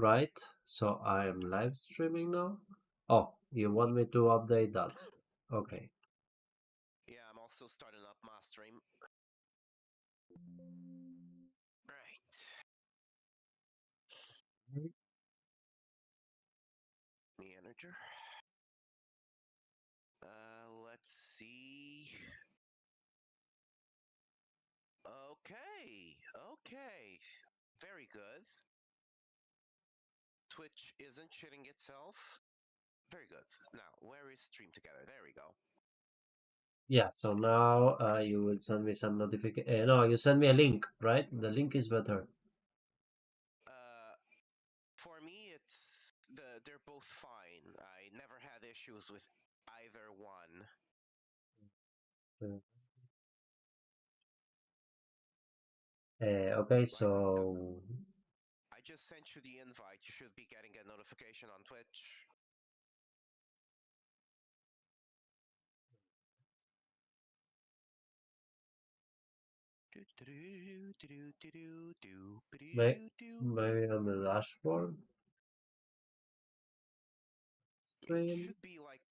right? So I am live streaming now. Oh, you want me to update that? Okay. Yeah, I'm also starting up my stream. Right. Manager. Let's see. Okay. Very good. Twitch isn't shitting itself. Very good. Now, where is stream together? There we go. Yeah, so now you will send me some notification. No, you send me a link, right? The link is better. For me, they're both fine. I never had issues with either one. Okay, so I just sent you the invite. You should be getting a notification on Twitch. maybe on the dashboard It stream. should be like,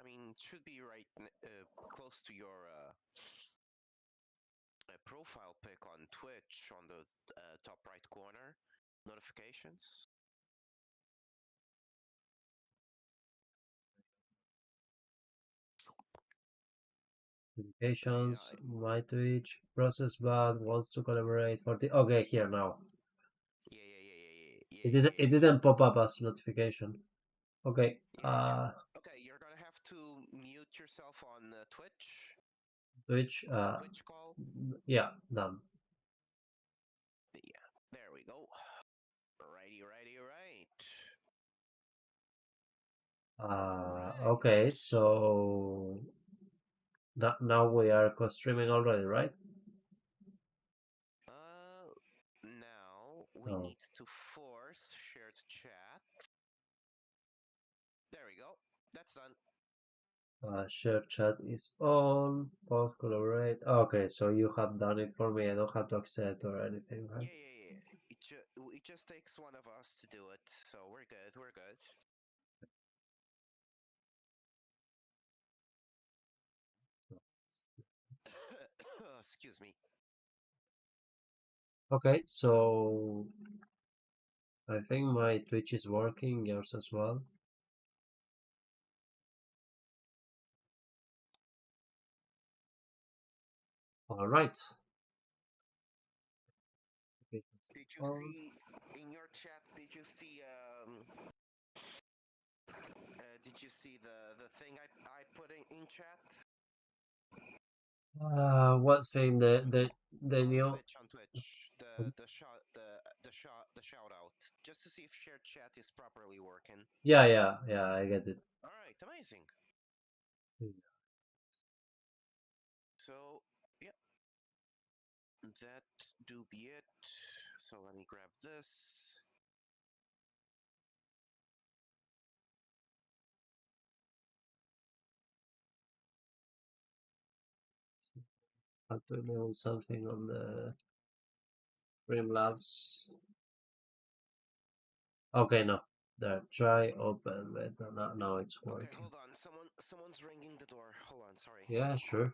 I mean, it should be right close to your profile pic on Twitch on the top right corner. Notifications. Notifications, Yeah, my Twitch, process bug, wants to collaborate for the. Okay, here now. yeah. It didn't pop up as notification. Okay. Okay, you're gonna have to mute yourself on Twitch. Twitch. On the Twitch call. Yeah, done. Yeah, there we go. Right. Okay, so now we are co-streaming already, right? Now we Oh, need to force shared chat. There we go. That's done. share chat is on. Pause collaborate. Okay, so you have done it for me. I don't have to accept or anything, right? Yeah. It just takes one of us to do it, so we're good. Excuse me. Okay, so I think my Twitch is working, yours as well. All right. Did you see in your chat? Did you see the thing I put in chat? What thing? The new. On Twitch, the shout out, just to see if shared chat is properly working. Yeah. I get it. All right, amazing. So yeah, that do be it. So let me grab this. Have to enable something on the Streamlabs. Okay, no. There. Try open beta. Now it's Okay, working. hold on. Someone's ringing the door. Hold on, sorry. Yeah, sure.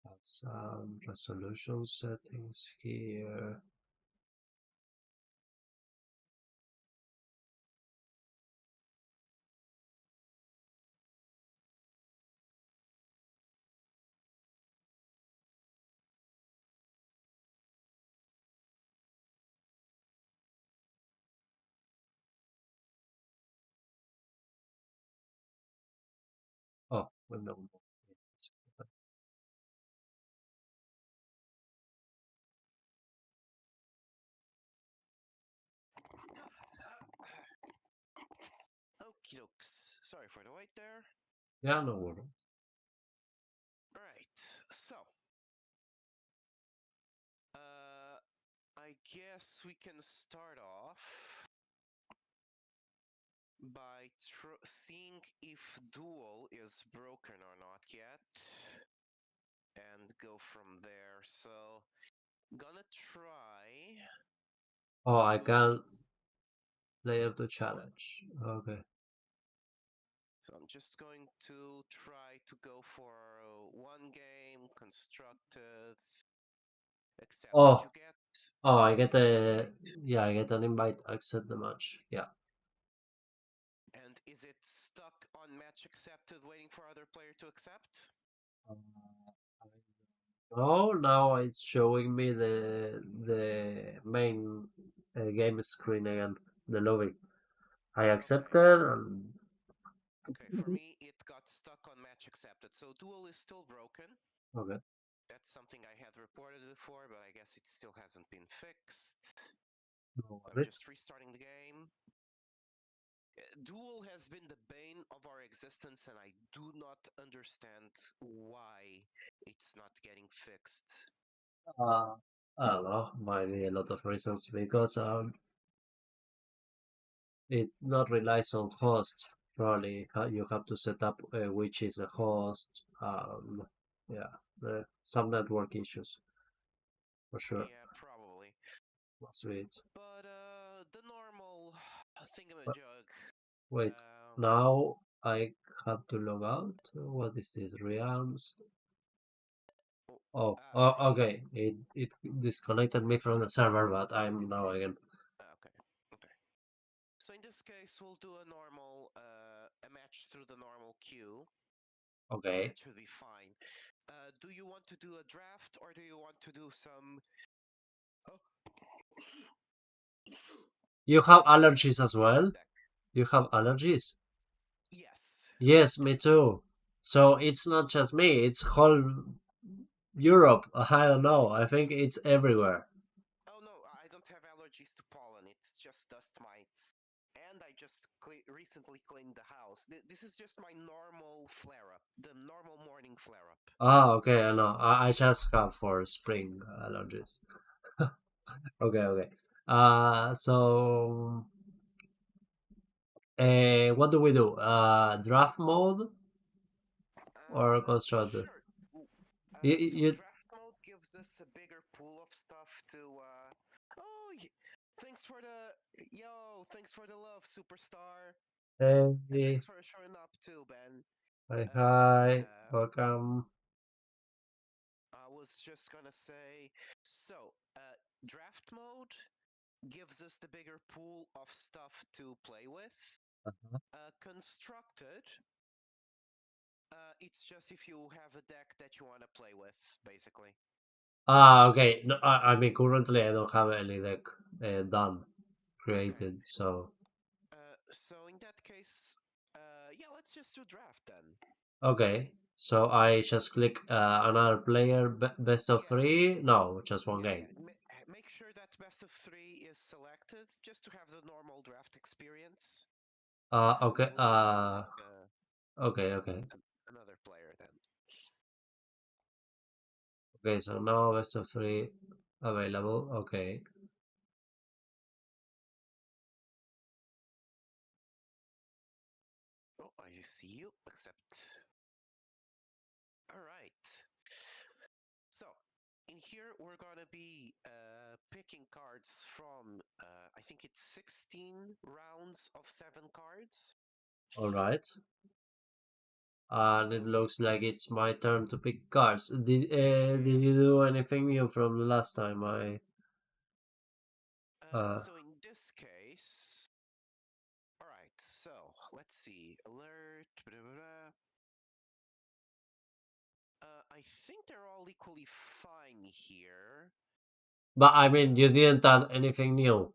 Have some resolution settings here. Well, no. Okie dokes. Sorry for the wait there. Yeah, no worries. Right. So, I guess we can start off by seeing if Duel is broken or not yet, and go from there. So, gonna try Oh, I to. can play up the challenge. Okay. So I'm just going to try to go for one game, constructed, accept. Did Oh, you get? oh, Did I you get get the a invite? yeah, I get an invite. Accept the match. Yeah. And is it stuck on match accepted, waiting for other player to accept? Uh, Oh, now it's showing me the main game screen again, the lobby. I Okay. accepted and Okay, for me, it got stuck on match accepted. So Duel is still broken. okay, That's something I had reported before, but I guess it still hasn't been fixed. no So I'm worries. just restarting the game. Duel has been the bane of our existence, and I do not understand why it's not getting fixed. Uh, I don't know, might be a lot of reasons because it not relies on host. Probably you have to set up which is the host. Yeah, some network issues for sure. Yeah, probably. Must be it. But the normal But thingamajig. wait, Uh, now I have to log out. What is this? Realms. oh, Oh, okay, is okay. It disconnected me from the server, but I'm now again. okay, okay. So in this case, we'll do a normal a match through the normal queue. Okay. That should be fine. Do you want to do a draft or do you want to do some? Oh, You have some allergies as constructed well? deck? You have allergies? Yes, Yes, me too. So it's not just me, it's whole Europe. I don't know. I think it's everywhere. Oh no, I don't have allergies to pollen. It's just dust mites. And I just recently cleaned the house. This is just my normal flare up, the normal morning flare up. Ah, okay, I know. I just have for spring allergies. Okay, okay. So what do we do? Draft mode or constructed? Sure. So You, draft mode gives us a bigger pool of stuff to. Oh, thanks for the thanks for the love, superstar, and hey, thanks for showing up too, Ben. hi, Sorry. hi, welcome. I was just gonna say, so draft mode gives us the bigger pool of stuff to play with. Uh-huh. Constructed, it's just if you have a deck that you want to play with, basically. Ah, okay. No, I mean currently I don't have any deck done Okay. created, so So in that case, yeah, let's just do draft then. That's okay. fine. So I just click another player, best of Yeah, three. No, just one yeah, game. yeah. Make sure that best of three is selected, just to have the normal draft experience, and Okay. we'll do that with Okay, okay, another player then. okay. So now best of three available. Okay. Oh, I see you. Accept. All right. So in here we're gonna be picking cards from I think it's 16 rounds of 7 cards. All right. And it looks like it's my turn to pick cards. Did Yeah. you do anything new from the last time I So in this case, all right. So let's see. Alert. Blah, blah, blah. I think they're all equally fine here. But I mean, you Uh, didn't add anything new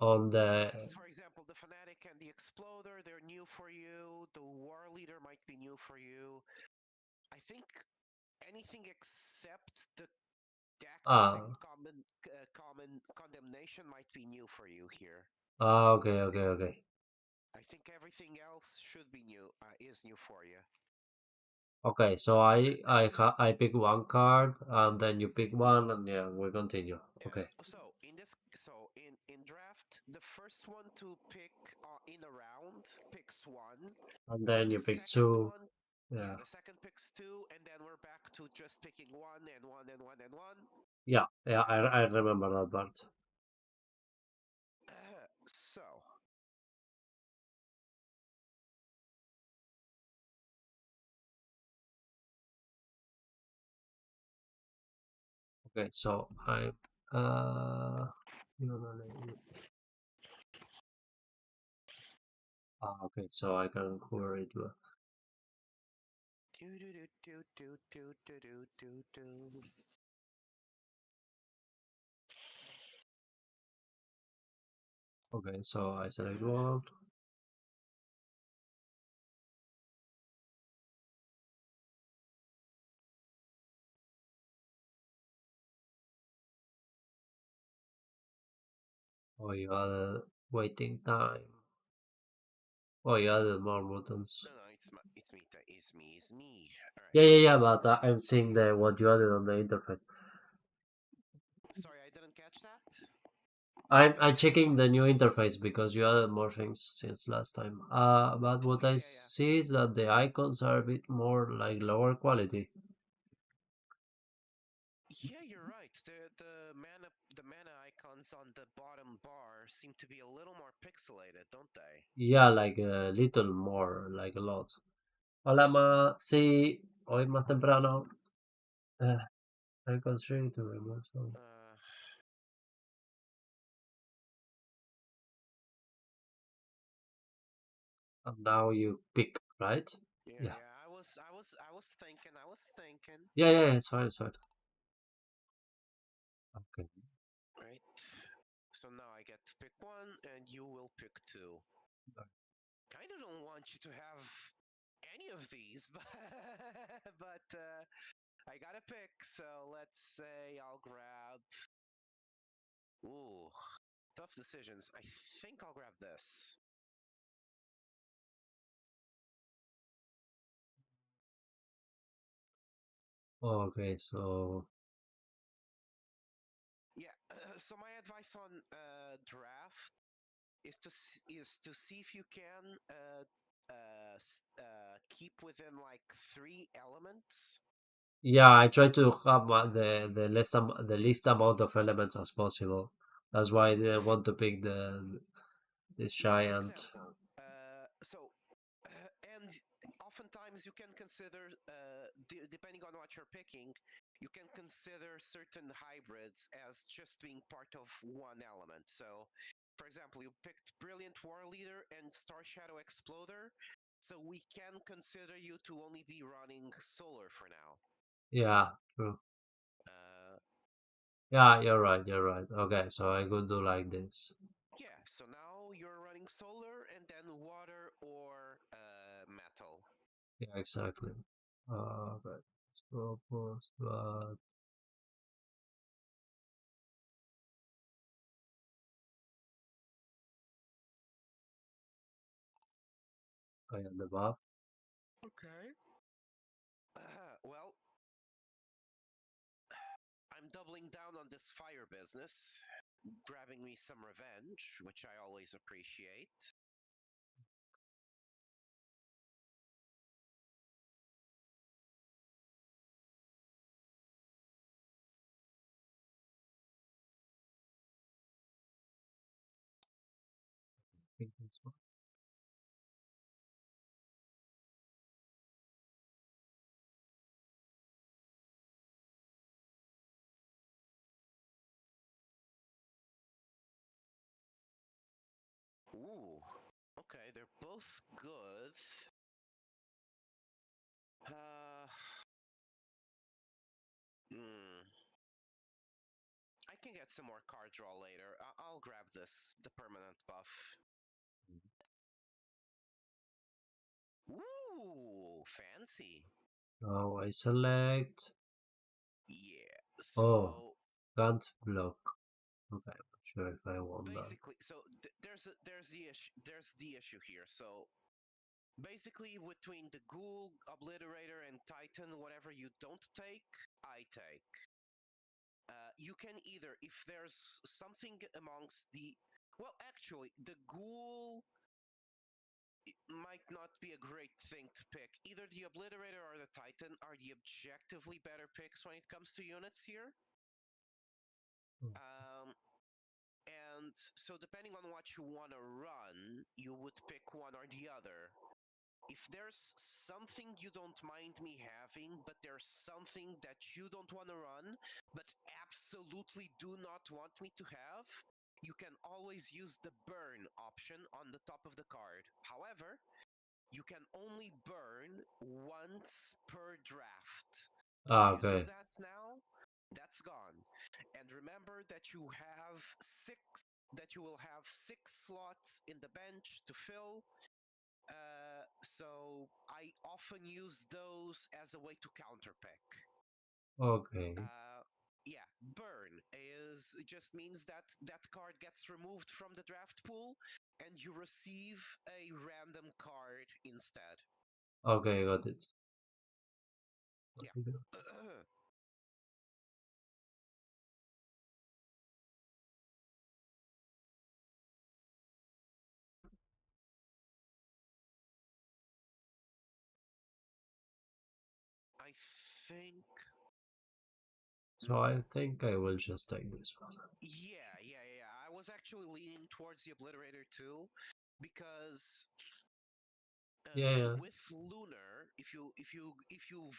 on the. yes, for example, the Fanatic and the Exploder, they're new for you. The war leader might be new for you. I think anything except the tactics and Ah, common condemnation might be new for you here. okay, okay, okay. I think everything else should be new, is new for you. Okay, so I pick one card and then you pick one and yeah, we continue. Yeah. Okay. In draft, the first one to pick in a round picks one. And then The you pick second two. one, yeah, Yeah. the second picks two, and then we're back to just picking one and one and one and one. Yeah, yeah, I remember that part. So, Okay, so I you know, okay, so I can cover it well. do do do do do do do do do. Okay, so I select one. Oh, you added waiting time. Oh, you added more buttons. No, no, it's me, it's me. All Yeah, right. yeah, yeah, but I'm seeing the what you added on the interface. Sorry, I didn't catch that. I'm checking the new interface because you added more things since last time. But Oh what yeah, I yeah, yeah. see is that the icons are a bit more like lower quality. Yeah, you're right. The mana icons on the bottom bar seem to be a little more pixelated, don't they? Yeah, like a little more, like a lot. Hola, ma. Sí, hoy más temprano. Uh, I constrained to remove some. Uh, And now you pick, right? yeah, Yeah. yeah. I was thinking. Yeah, yeah, it's fine, it's fine. Okay. Right. So now I get to pick one, and you will pick two. Kind of don't want you to have any of these, but I gotta pick. So let's say I'll grab. Ooh, tough decisions. I think I'll grab this. Okay, so Yeah. So my advice on draft is to see if you can keep within like 3 elements. yeah, I try to have the least amount of elements as possible. That's why Yeah. I didn't want to pick the this Yeah. For giant. example, and oftentimes you can consider, depending on what you're picking, you can consider certain hybrids as just being part of one element. So, for example, you picked Brilliant War Leader and Star Shadow Exploder, so we can consider you to only be running Solar for now. Yeah, true. Uh, Yeah, you're right, you're right. Okay, so I could do like this. yeah, so now you're running Solar and then Water or Metal. Yeah, exactly. Right. So post, but I am the buff. Okay. Well, I'm doubling down on this fire business, grabbing me some revenge, which I always appreciate. Think that's one. Ooh, okay, they're both good. Uh, hmm. I can get some more card draw later. I'll grab this, the permanent buff. fancy. Now I select. Yeah. Oh, So can't block. Okay, I'm not sure if I want that. basically, there's the issue here. So basically, between the Ghoul, Obliterator, and Titan, whatever you don't take, I take. You can either, if there's something amongst the, well, actually, the Ghoul might not be a great thing to pick. Either the Obliterator or the Titan are the objectively better picks when it comes to units here. Hmm. Um, and so depending on what you want to run, you would pick one or the other. If there's something you don't mind me having, but there's something that you don't want to run, but absolutely do not want me to have, you can always use the burn option on the top of the card. However, you can only burn once per draft. If Ah, you do okay. that now, that's gone. And remember that you will have 6 slots in the bench to fill. So I often use those as a way to counterpick. Okay. Yeah, burn is it just means that that card gets removed from the draft pool and you receive a random card instead. Okay, got it. Yeah. I think. So I think I will just take this one. Yeah. I was actually leaning towards the Obliterator too, because Yeah, yeah. with Lunar, if you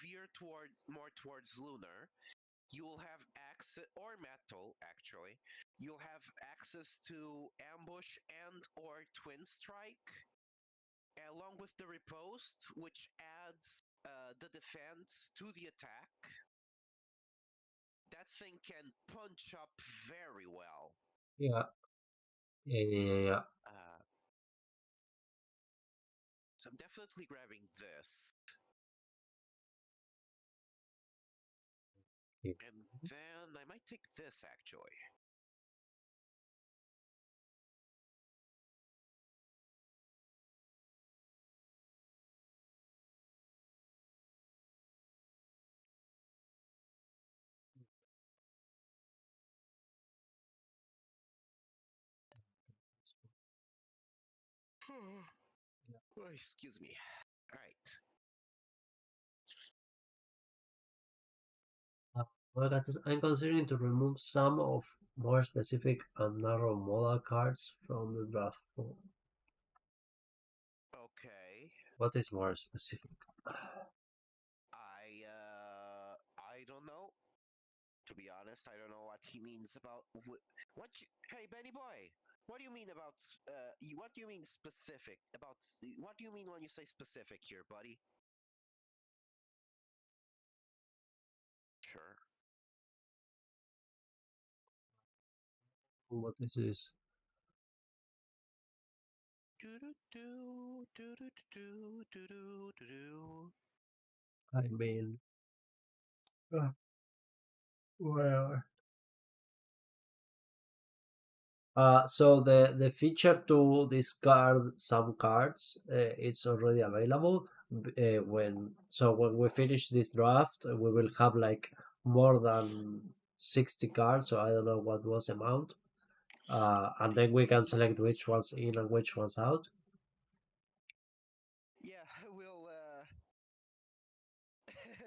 veer towards more towards Lunar, you will have access, or Metal actually, you'll have access to Ambush and or Twin Strike, along with the Riposte, which adds the defense to the attack. That thing can punch up very well. Yeah, yeah. Uh, so I'm definitely grabbing this. Yeah. And then I might take this actually. Oh, excuse me. All right. Well, I'm considering to remove some of more specific and narrow modal cards from the draft pool. Okay. What is more specific? I don't know. To be honest, I don't know what he means about what. Hey, Benny boy, what do you mean about? What do you mean specific about? What do you mean when you say specific here, buddy? Sure. What is this? Do do do do do do do do do do. I mean, uh, where? So the feature to discard some cards, it's already available. When we finish this draft, we will have like more than 60 cards. So I don't know what was the amount. And then we can select which ones in and which ones out. Yeah, we'll.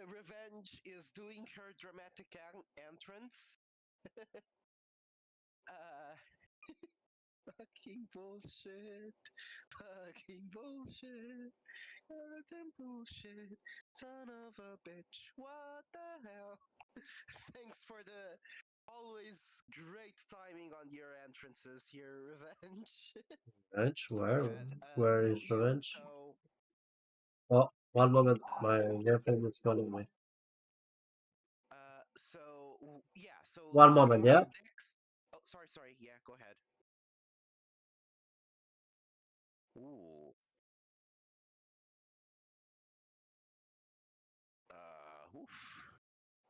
Revenge is doing her dramatic entrance. uh, fucking bullshit. Fucking bullshit. Goddamn bullshit. Son of a bitch. What the hell? Thanks for the always great timing on your entrances here, Revenge. Revenge? So my Where? bad. Where So is yeah, revenge? so Oh, one moment. uh, My girlfriend is calling me. yeah, so One for moment, yeah? next. Oh, sorry. Yeah, go ahead. Ooh.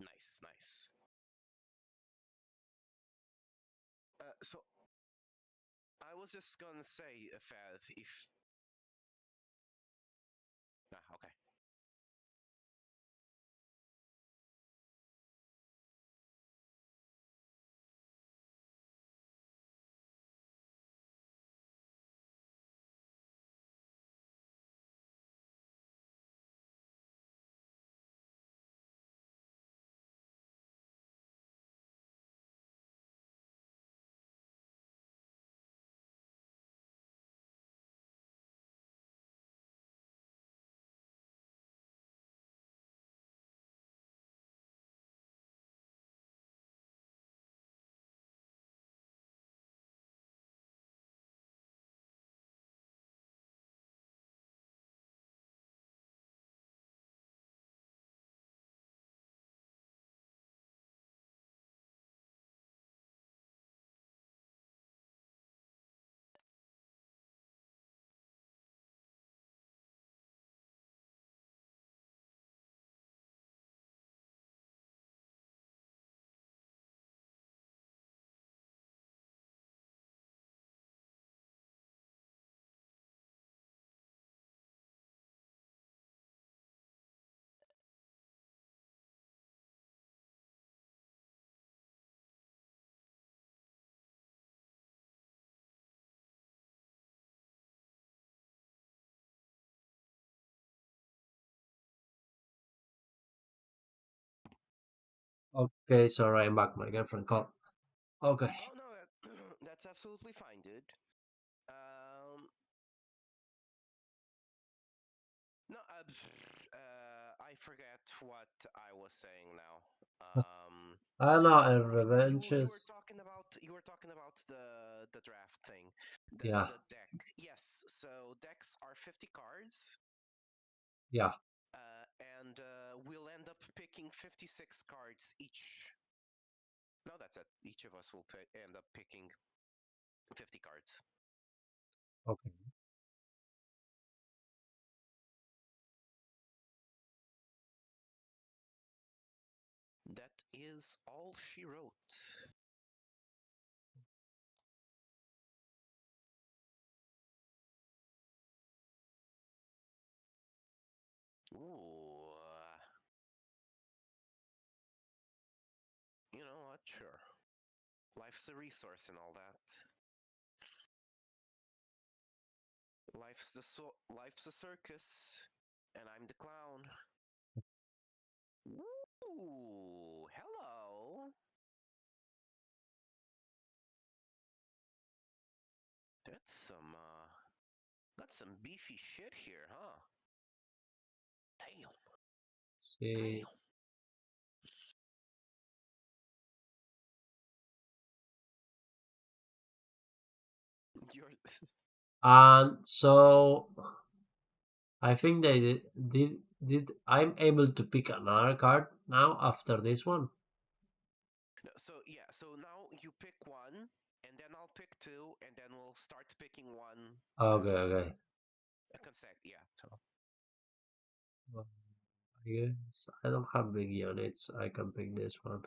Nice, nice. So I was just gonna say, Fav, if okay. Okay, sorry, I'm back. My girlfriend called. Okay. Oh no, that's absolutely fine, dude. Um, no, I forget what I was saying now. I don't know, Oh and right, revenges. you were talking about the draft thing, Yeah, the deck. Yes, so decks are 50 cards, yeah. and we'll end up picking 56 cards each. No, that's it. Each of us will end up picking 50 cards. Okay. That is all she wrote. Ooh, you know what? Sure. Life's a resource and all that. Life's a circus, and I'm the clown. Ooh, hello. That's some beefy shit here, huh? Damn, See. damn. You're And so I think they did I'm able to pick another card now after this one? no, so yeah. So now you pick one, and then I'll pick two, and then we'll start picking one. Okay, okay. A consent, yeah. So Well, I guess I don't have big units. I can pick this one.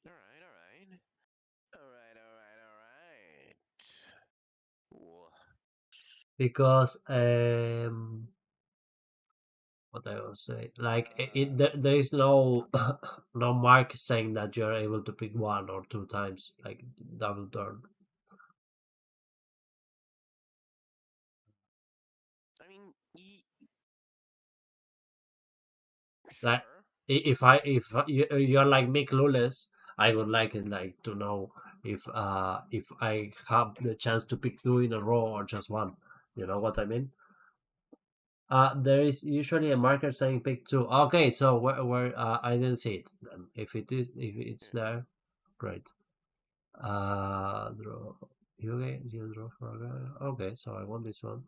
all right, all right, all right, all right, all right. Ooh. Because what I will say, like there is no no mark saying that you're able to pick one or two times, like double turn. I mean, Like sure. if you're like me clueless, I would like it like to know if I have the chance to pick two in a row or just one. You know what I mean? There is usually a marker saying pick two. Okay, so where I didn't see it. Then if it's Yeah, there, great. Draw. Okay, you draw for a guy. Okay, so I want this one.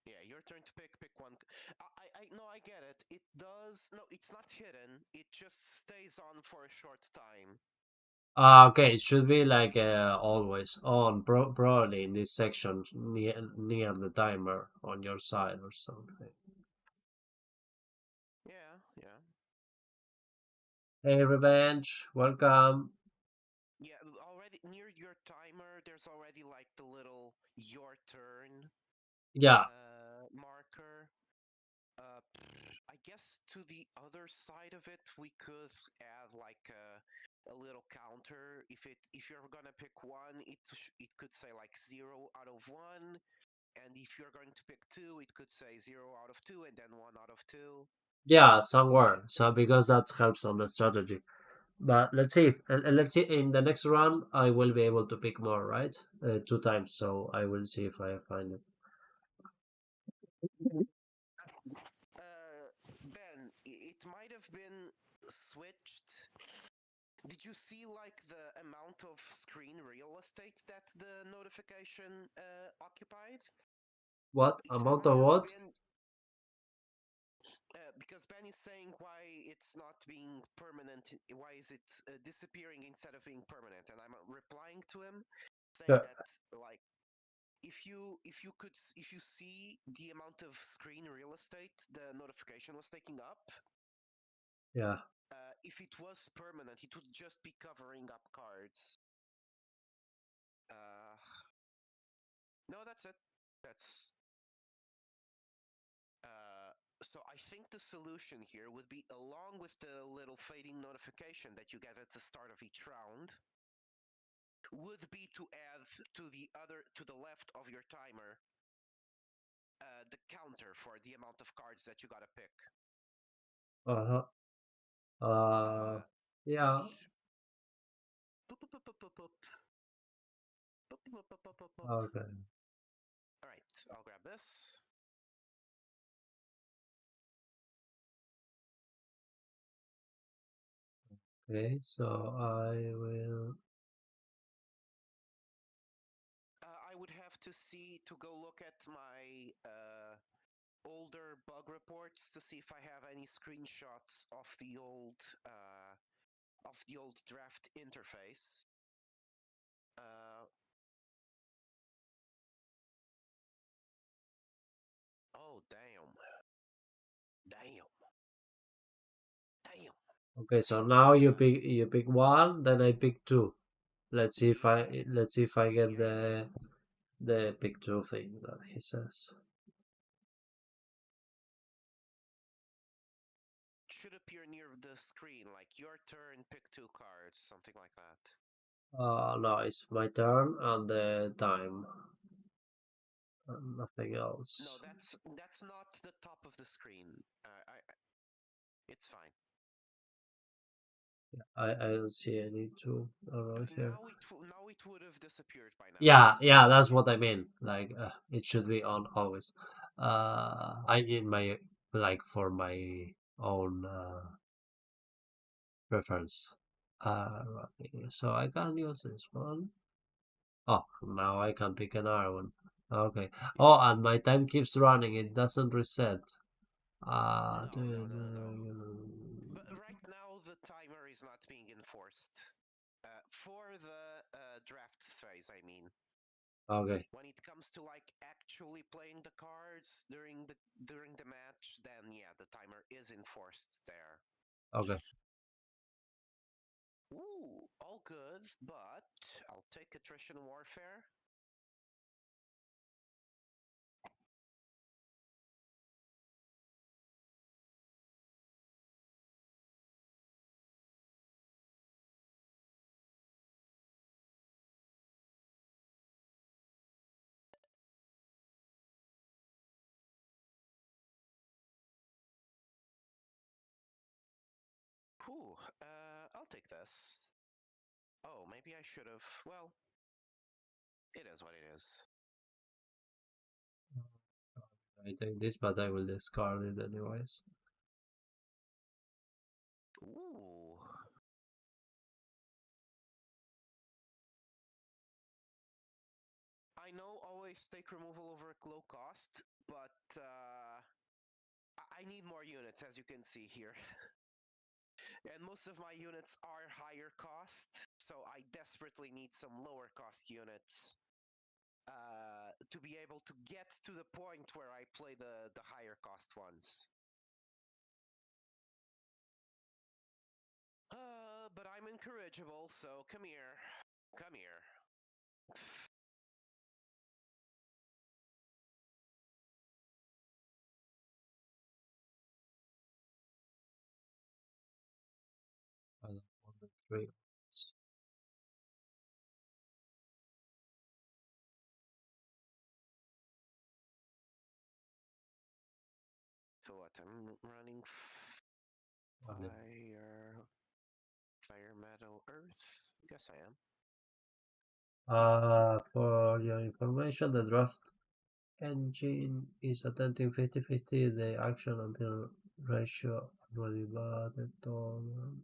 yeah. Your turn to pick one. I no, I get it. It does. No, it's not hidden. It just stays on for a short time. Okay, it should be like always on, probably in this section near the timer on your side or something. Yeah, Hey, Revenge, welcome. Yeah, already near your timer, there's already like the little your turn Yeah, marker. I guess to the other side of it, we could add like a little counter. If you're gonna pick one, it could say like 0 out of 1, and if you're going to pick two, it could say 0 out of 2 and then 1 out of 2. yeah, somewhere. So because that helps on the strategy. But let's see. And let's see. In the next round, I will be able to pick more, right? 2 times. So I will see if I find it. Ben, it might have been switched. Did you see like the amount of screen real estate that the notification occupied? What It amount might of have what? been because Ben is saying why it's not being permanent. Why is it disappearing instead of being permanent? And I'm replying to him saying Yeah. that like if you see the amount of screen real estate the notification was taking up, Yeah. if it was permanent, it would just be covering up cards. Uh, no, that's it. That's uh, so I think the solution here would be, along with the little fading notification that you get at the start of each round, would be to add to the left of your timer the counter for the amount of cards that you gotta pick. Uh huh. Uh, Yeah. Okay. All right, I'll grab this. Okay. So I will. I would have to see to go look at my older bug reports to see if I have any screenshots of the old draft interface. Uh, oh damn, damn, damn. Okay. So That's now you pick one, then I pick two. yeah, Let's see if I get yeah. the pick two thing that he says. Should appear near the screen, like your turn, pick two cards, something like that. No, it's my turn and the time. And nothing No, else. that's not the top of the screen. It's fine. I don't see any two around here. Now it would have disappeared by now. Yeah, It's yeah, fine. that's what I mean. Like it should be on always. I in my like for my own preference. Right. So I can use this one. Oh, now I can pick another one. Okay. Oh, and my time keeps running. It doesn't reset. Uh, No, no, no, no. But right now the timer is not being enforced. For the draft phase, I mean. okay. When it comes to like actually playing the cards during the match, then yeah, the timer is enforced there. Okay. Ooh, all good, but I'll take attrition warfare. Whew, I'll take this. Oh, maybe I should have. Well, it is what it is. I take this, but I will discard it anyways. Ooh. I know always take removal over low cost, but I need more units, as you can see here. And most of my units are higher cost, so I desperately need some lower cost units to be able to get to the point where I play the higher cost ones. but I'm incorrigible, so come here. Come here. I don't want the three. So what? I'm running Only- fire, metal, earth. Guess I am. For your information, the draft engine is attempting 50-50 the action until ratio already batted on.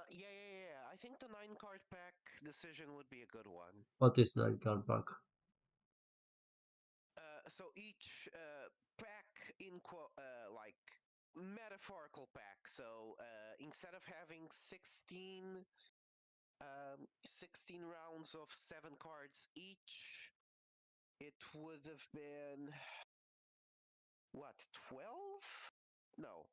Yeah. I think the 9 card pack decision would be a good one. What is 9 card pack? So each pack in like metaphorical pack. So instead of having 16 rounds of 7 cards each, it would have been what, 12? No.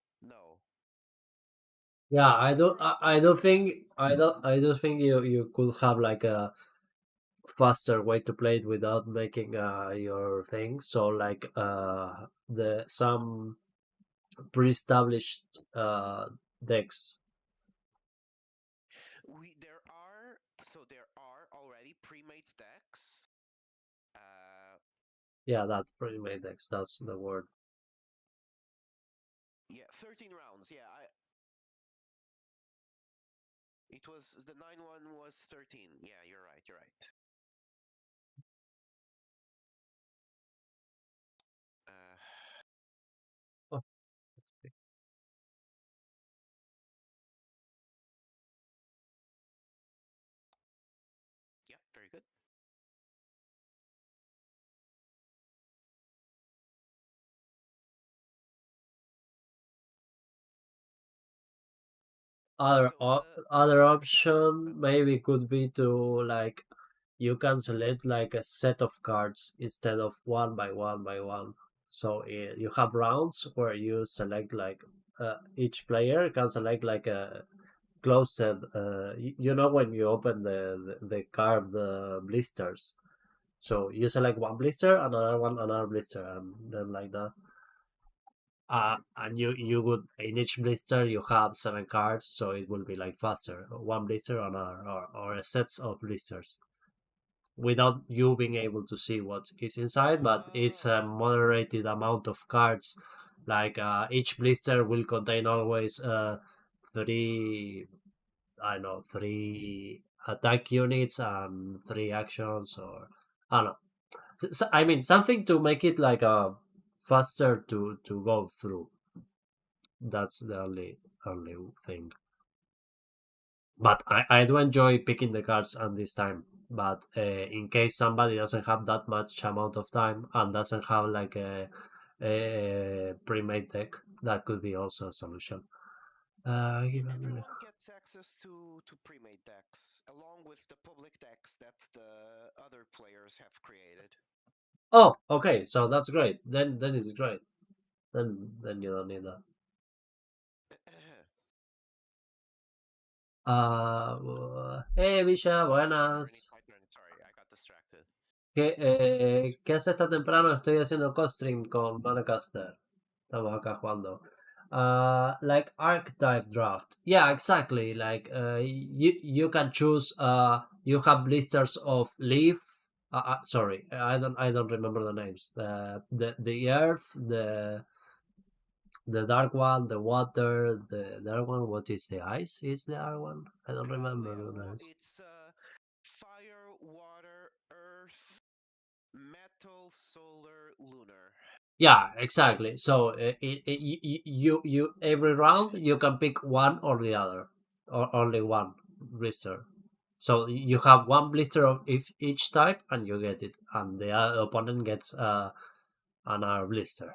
Yeah, The number of I don't think packs. I don't think you could have like a faster way to play it without making your thing. So like the some pre-established decks. There are already pre-made decks. Uh, Yeah, that's pre-made decks. That's the word. yeah, 13 rounds. Yeah, it was the 9 one was 13. Yeah, you're right. You're right. Uh, Oh, yeah, very good. Other So the other yeah, option maybe could be to like you can select like a set of cards instead of one by one by one. So you have rounds where you select like each player can select like a closed set. You know when you open the card blisters. So you select one blister, another one, another blister, and then like that. And you would in each blister you have 7 cards, so it will be like faster. One blister or a set of blisters without you being able to see what is inside, but it's a moderated amount of cards. Like each blister will contain always three, I don't know, 3 attack units and 3 actions, or I don't know. I mean something to make it like faster to go through. That's the only thing. But I do enjoy picking the cards at this time. But in case somebody doesn't have that much amount of time and doesn't have like a pre-made deck, that could be also a solution. everyone gets access to pre-made decks along with the public decks that the other players have created. Oh, okay, so that's great. Then it's great. Then you don't need that. Hey, Bisha, buenas. Sorry, I got distracted. ¿Qué haces tan temprano? Estoy haciendo co-stream con Manacaster. Estamos acá jugando. Like archetype draft. Yeah, exactly. Like you can choose. You have blisters of leaf. Sorry, I don't remember the names. The earth, the dark one, the water, the other one. What is the ice? Is the other one? I don't remember Yeah, the names. it's fire, water, earth, metal, solar, lunar. Yeah, exactly. So you every round you can pick one or the other, or only one blister. So you have one blister of each type, and you get it, and the opponent gets another blister.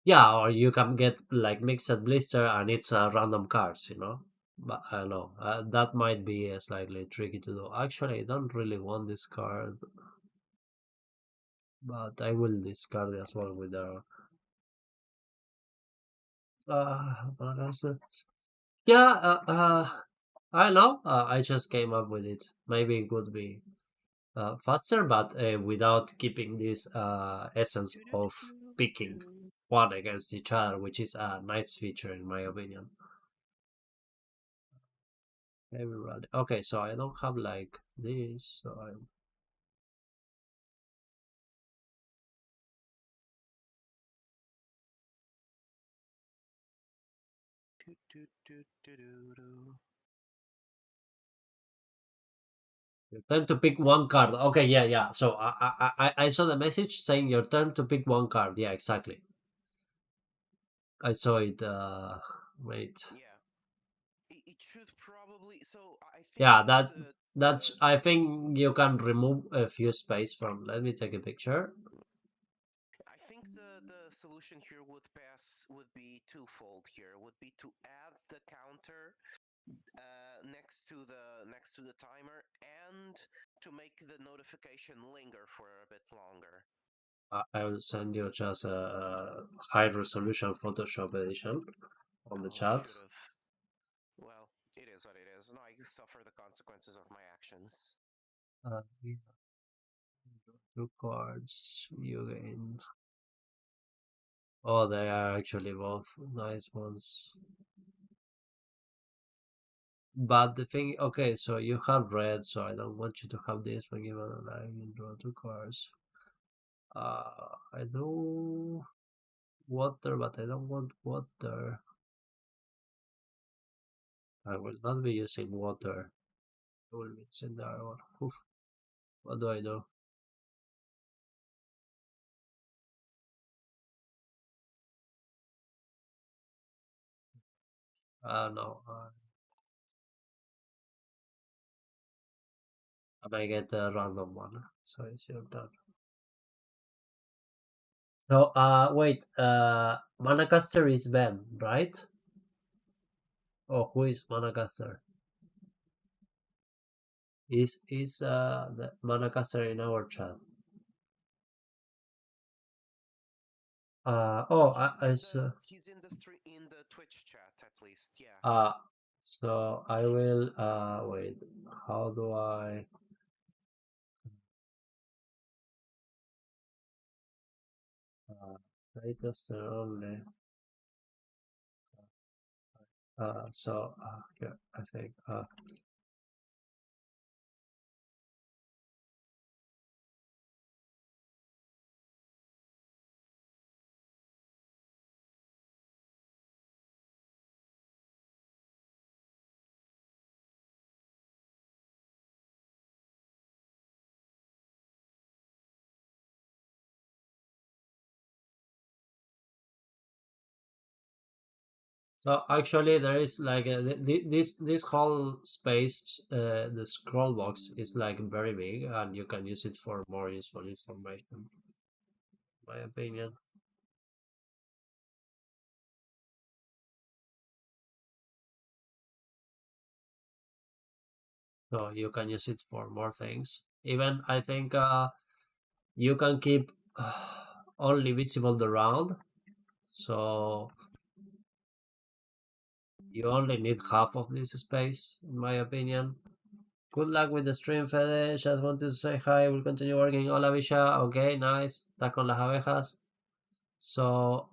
Yeah, or you can get like mixed blister, and it's random cards, you know. But I don't know that might be slightly tricky to do. Actually, I don't really want this card. but I will discard it as well with the Manacaster. Yeah, I don't know. I just came up with it. Maybe it would be faster, but without keeping this essence of picking one against each other, which is a nice feature in my opinion. Everybody. Okay, so I don't have like this, so I. Do, do, do, do, do, do. Your turn to pick one card. Okay, yeah, yeah. So I saw the message saying your turn to pick one card. Yeah, exactly. I saw it. Wait. Yeah, it should probably. So I think Yeah, it's that's. I think you can remove a few space from. Let me take a picture. I think the solution here would be twofold. Here would be to add the counter next to the timer and to make the notification linger for a bit longer. I will send you just a high resolution Photoshop edition on the Oh, chat. should have. Well, it is what it is. Now I suffer the consequences of my actions. We have two cards. You gain. Oh, they are actually both nice ones. But the thing, okay, so you have red, so I don't want you to have this when given a line. You draw two cards. I do water, but I don't want water. I will not be using water. I will be using the other one. Oof. What do I do? I don't know. I might get a random one. So it's your turn. So, wait. Manacaster is Ben, right? Oh, who is Manacaster? Is the Manacaster in our chat? Oh, I saw. He's in the Twitch chat at least. Yeah. Uh, so I will. Wait. How do I? Manacaster only. So yeah, I think. So actually, there is like this whole space. The scroll box is like very big, and you can use it for more useful information. My opinion. So you can use it for more things. Even I think you can keep only visible the round. So you only need half of this space, in my opinion. Good luck with the stream, Fede. Just want to say hi. We'll continue working. Hola, Visha. Okay, nice. Está con las abejas. So,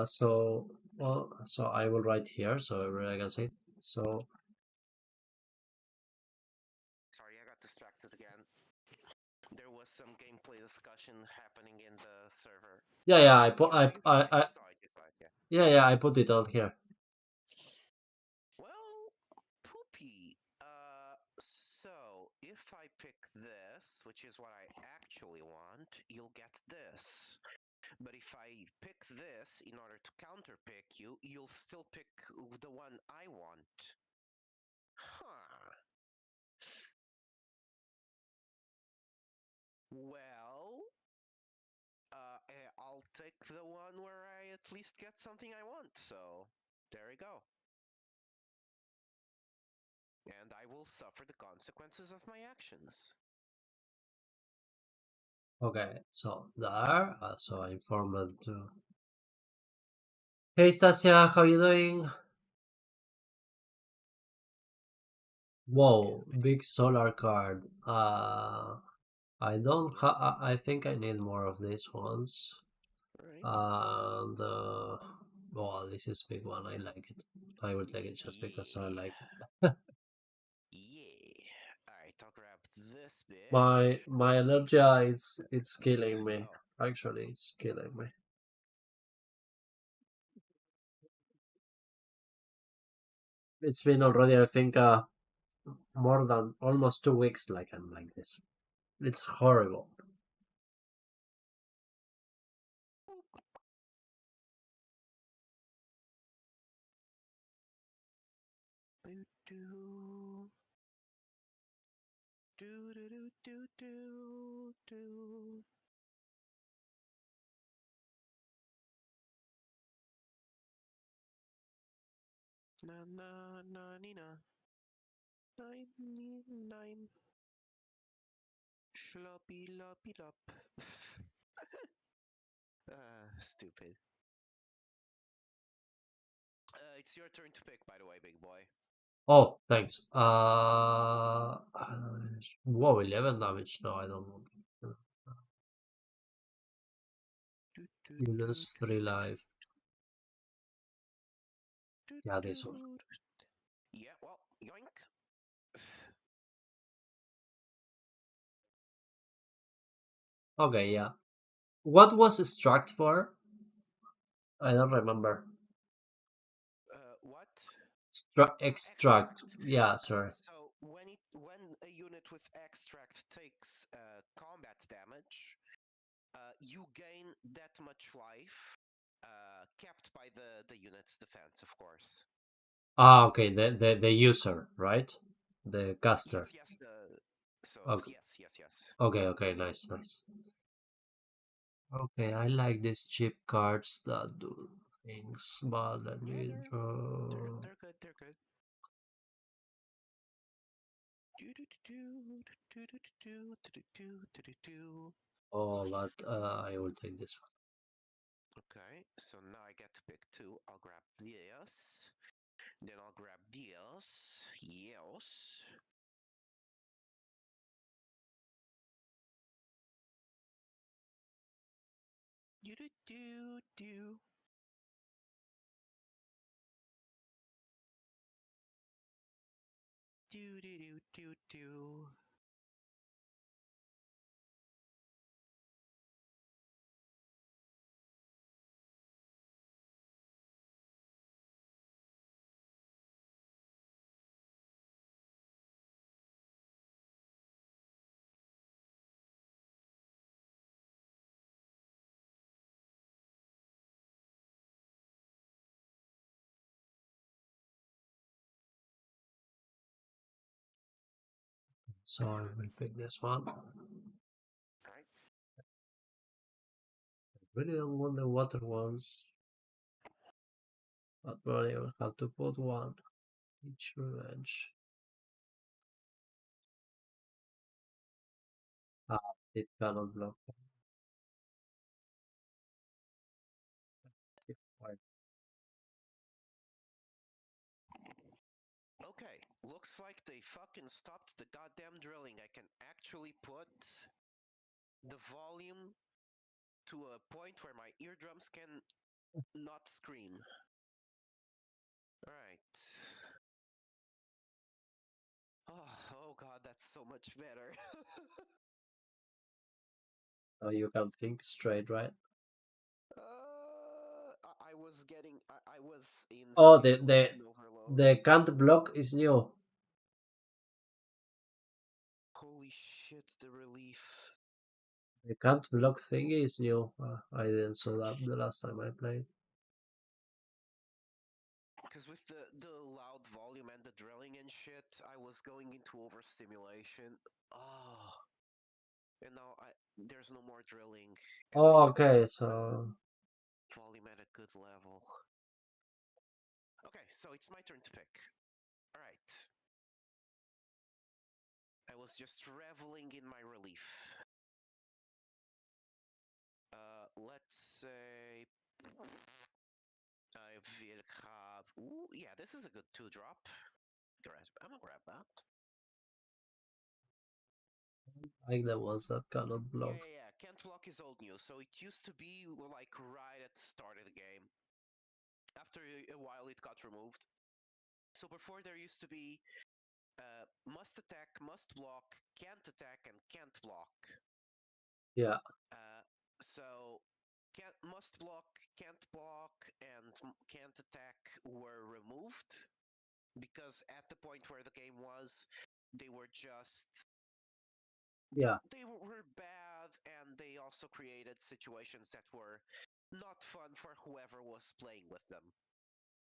so, well, so I will write here so everybody can see it. So, Sorry, I got distracted again. There was some gameplay discussion happening in the server. yeah, yeah, I Oh, put, you saw it, yeah. yeah, I put it on here. Well, poopy. So if I pick this, which is what I actually want, you'll get this. But if I pick this in order to counterpick you, you'll still pick the one I want. Huh. Well, I'll take the one where I at least get something I want. So there we go. And I will suffer the consequences of my actions. Okay, so there. So I informed to. Hey Stasia, how you doing? Whoa, big solar card. I don't. I think I need more of these ones. Right? And well, this is big one. I like it. I will take it just because I Yeah. like it. Yeah. Alright, I'll grab this My bish. my allergy it's killing me. Oh. Actually, it's killing me. It's been already, I think, more than almost 2 weeks. Like I'm like this. It's horrible. Do do do do do do do. Na na na ni na. Nine nine. Sloppy loppy lop. Stupid. It's your turn to pick, by the way, big boy. Oh, thanks. Whoa, 11 damage. No, I don't want. Do, do, You do, lose do, 3 life. do, Yeah, do. this one. Yeah, well, yoink. Okay, yeah. What was extract for? I don't remember. What? Extract. Extract. Yeah, sorry. So when a unit with extract takes combat damage, you gain that much life, capped by the unit's defense, of course. Ah, okay. The user, right? The caster. Yes, yes. So Okay, yes, yes, yes. okay. Nice, nice. Okay, I like these cheap cards that do things, but let Yeah, me draw. they're good. They're good. Do do do do do do do do do do do. Oh, but I will take this one. Okay, so now I get to pick two. I'll grab this. Then I'll grab this. Yes. Do do do do. Do do do do do. So I will pick this one. Right. Really don't want the water ones, but probably I will have to put one. Each revenge. Ah, it cannot block. Why? Okay, looks like they fucking stopped the goddamn drilling. I can actually put the volume to a point where my eardrums can not scream. Alright. Oh god, that's so much better. Oh, you can think straight, right? I was getting, I was in Oh, stimulation the overload. can't block is new. Holy shit, the relief. The can't block thing is new. I didn't saw that the last time I played. Because with the loud volume and the drilling and shit, I was going into overstimulation. Oh. And now there's no more drilling, and I Oh, keep okay, the so volume at a good level. Okay, so it's my turn to pick. All right. I was just reveling in my relief. Let's say I will have. Ooh, yeah, this is a good 2-drop. I'm gonna grab that. like the ones that cannot Yeah, block. yeah, yeah. Can't block is old news. So it used to be like right at the start of the game. After a while, it got removed. So before there used to be must attack, must block, can't attack, and can't block. Yeah, So must block, and can't attack were removed because at the point where the game was, they were just yeah, they were bad, and they also created situations that were not fun for whoever was playing with them.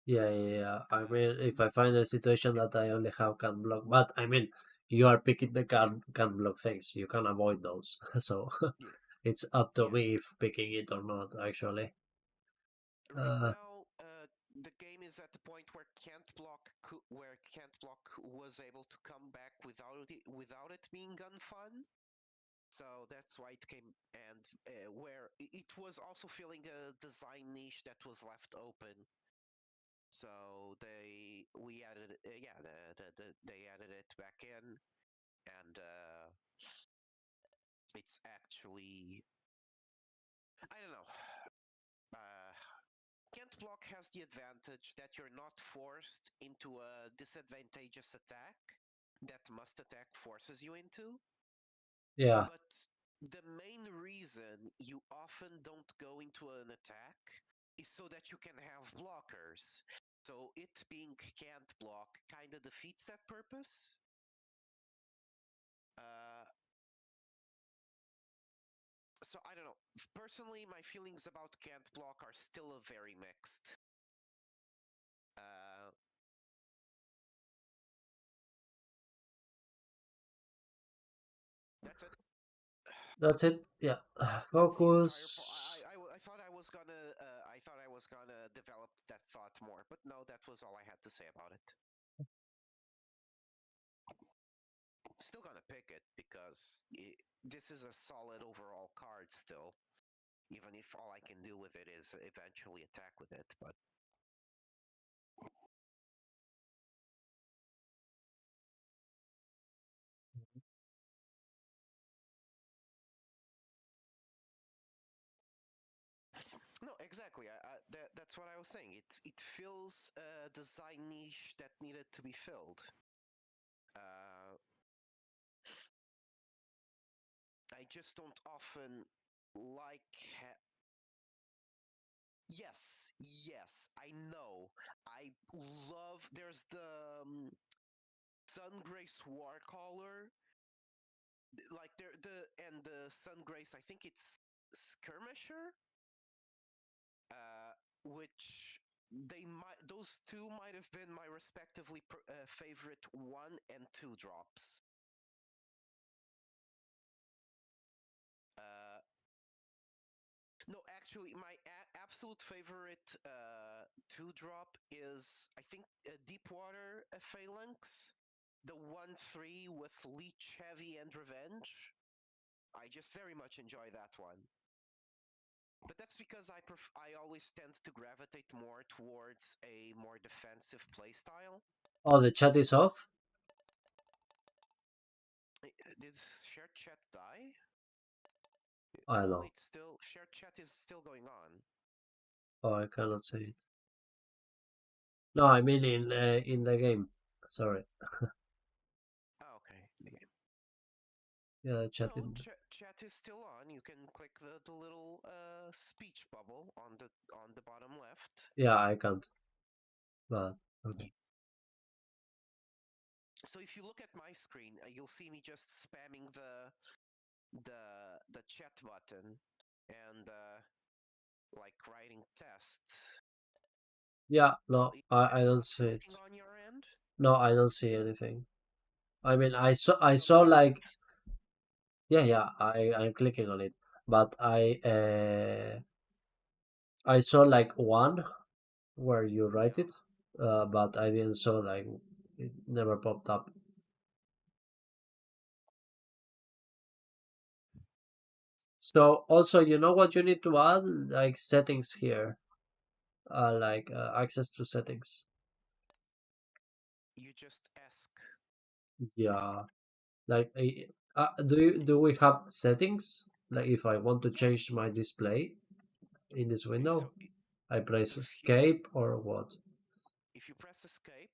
yeah. I Uh, mean, if I find a situation that I only have can block, but I mean, you are picking the can block things. You can avoid those, so yeah, it's up to yeah. me if picking it or not. Actually, Right uh, now, the game is at the point where can't block was able to come back without it being unfun. So that's why it came, and where it was also filling a design niche that was left open. So we added yeah they added it back in, and it's actually I don't know. Uh, Can't block has the advantage that you're not forced into a disadvantageous attack that must attack forces you into. yeah, But the main reason you often don't go into an attack is so that you can have blockers. So it being can't block kind of defeats that purpose. Uh, so I don't know. Personally, my feelings about can't block are still very mixed. Uh, that's it. that's it. Yeah, That's the entire. focus. I thought I was gonna develop that thought more, but no, that was all I had to say about it. Still gonna pick it because this is a solid overall card still, even if all I can do with it is eventually attack with it. But no, exactly. That's what I was saying. It fills a design niche that needed to be filled. Uh, I just don't often like. Yes, yes, I know. I love. There's the Sungrace Warcaller, like the Sungrace. I think it's Skirmisher, which those two might have been my respectively favorite 1 and 2 drops. Uh, no, actually, my absolute favorite 2-drop is I think Deepwater Phalanx, the 1/3 with Leech Heavy and Revenge. I just very much enjoy that one. But that's because I always tend to gravitate more towards a more defensive playstyle. Oh, the chat is off. Did shared chat die? I don't No, know. it's still shared chat is still going on. Oh, I cannot say it. No, I mean in the game. Sorry. Oh, okay. Yeah, the chat No, in. chat is still on. You can click the little speech bubble on the bottom left. Yeah, I can't. But okay. So if you look at my screen, you'll see me just spamming the chat button and like writing test. Yeah, So no, I that's don't not see it. something on your end. No, I don't see anything. I mean, I So saw there's like Yeah. I'm clicking on it, but I saw like one where you write Yeah. it, but I didn't saw like it never popped up. So also, you know what you need to add, like settings here, like access to settings. You just ask. Yeah, like do we have settings? Like if I want to Yeah, change my display in this so window, I press if you escape or what? if you press escape,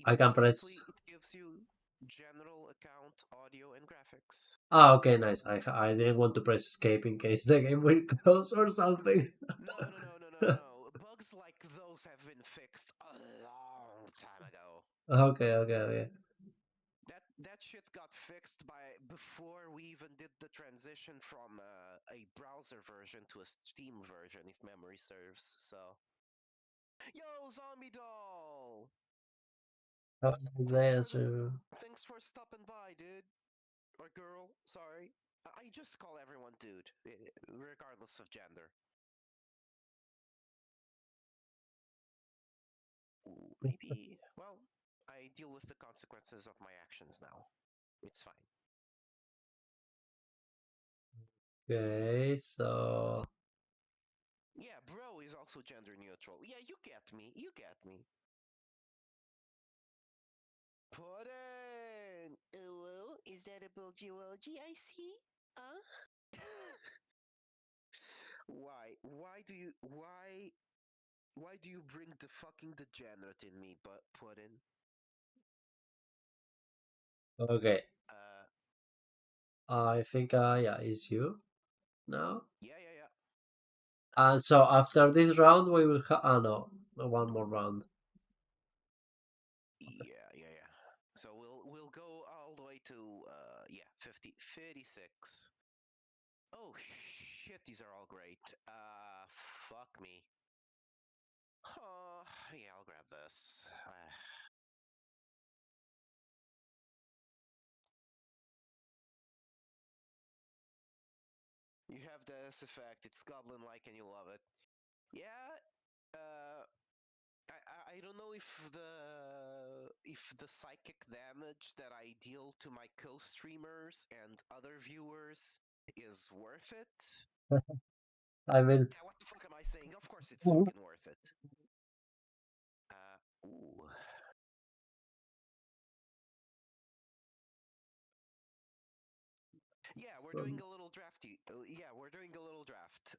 I can press. immediately it gives you general account, audio, and graphics. Ah, okay, nice. I didn't want to press escape in case the game will close or something. No. Bugs like those have been fixed a long time ago. Okay. That shit got fixed by before we even did the transition from a browser version to a Steam version, if memory serves. So, yo, zombie doll! Have a nice Thanks day, for the Astro. thanks for stopping by, dude or girl. Sorry, I just call everyone dude, regardless of gender. Ooh, maybe. Well, I deal with the consequences of my actions now. It's fine. Okay, so Yeah, bro is also gender neutral. Yeah, you get me. You get me. Puddin! Hello? Is that a bulgy I see? Huh? Why do you bring the fucking degenerate in me, but Puddin? okay. Uh, I think yeah, it's you now. yeah. And so after this round, we will have. Ah, no, one more round. Yeah. So we'll go all the way to yeah, 56. Oh shit, these are all great. Fuck me. Yeah, I'll grab this. You have this effect. It's goblin-like, and you love it. Yeah. Uh, I don't know if the psychic damage that I deal to my co-streamers and other viewers is worth it. I will. Yeah, what the fuck am I saying? Of course it's fucking worth it. Ooh. Yeah, we're doing a little drafty. Yeah, we're doing a little draft.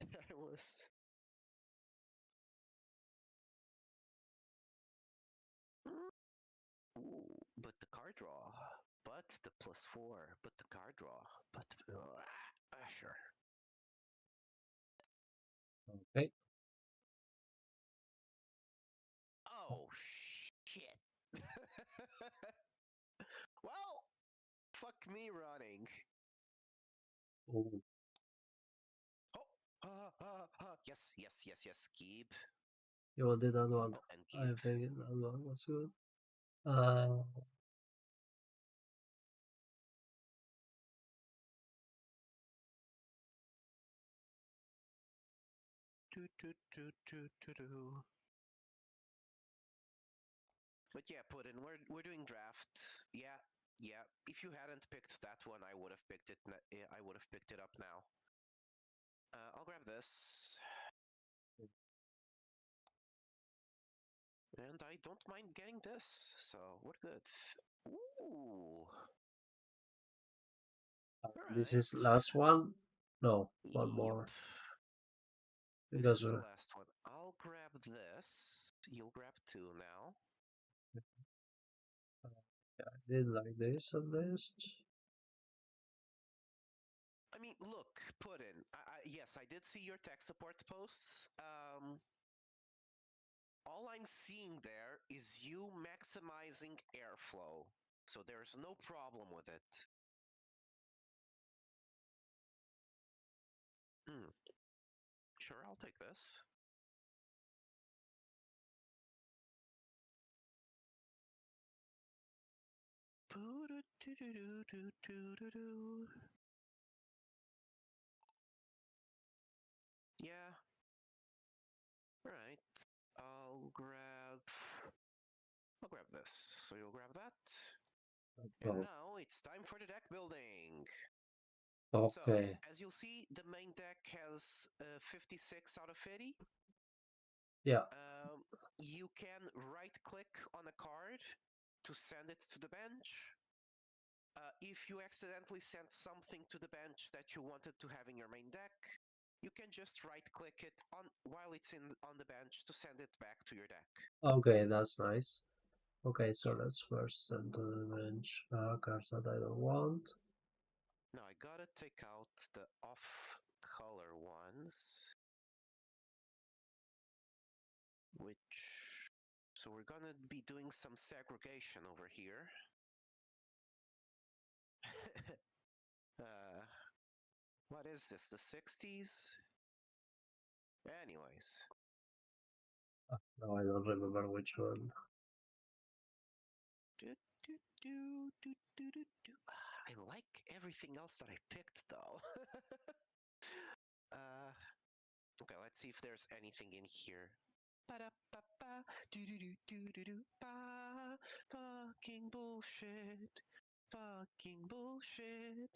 I was. Ooh, but the card draw. But the +4. But the card draw. But sure. Okay. Oh shit. Well, fuck me running. Ooh, Oh, yes. Keep. you wanted that one. Oh, and I keep. think that one was good. Uh, Do. But yeah, put in. We're doing draft. Yeah. If you hadn't picked that one, I would have picked it. I would have picked it up now. I'll grab this, and I don't mind getting this. So we're good. Ooh. All this right. is last one. No, one Yep. more This because is the last one. I'll grab this. You'll grab two now. I did like this at least. I mean, look, put in. Yes, I did see your tech support posts. All I'm seeing there is you maximizing airflow. So there's no problem with it. Hmm. Sure, I'll take this. Yeah, right. I'll grab I'll grab this. So you'll grab that. And Oh, now it's time for the deck building. So, okay. as you'll see, the main deck has 56 out of 80. Yeah. You can right click on a card to send it to the bench. If you accidentally sent something to the bench that you wanted to have in your main deck, you can just right click it on while it's on the bench to send it back to your deck. Okay, that's nice. Okay, so Yeah. let's first send to the bench cards that I don't want. Now I gotta take out the off color ones, which. So we're gonna be doing some segregation over here. uh, what is this? The 60s? Anyways. No, I don't remember which one. I like everything else that I picked, though. uh, okay, let's see if there's anything in here. Fucking bullshit. Fucking bullshit.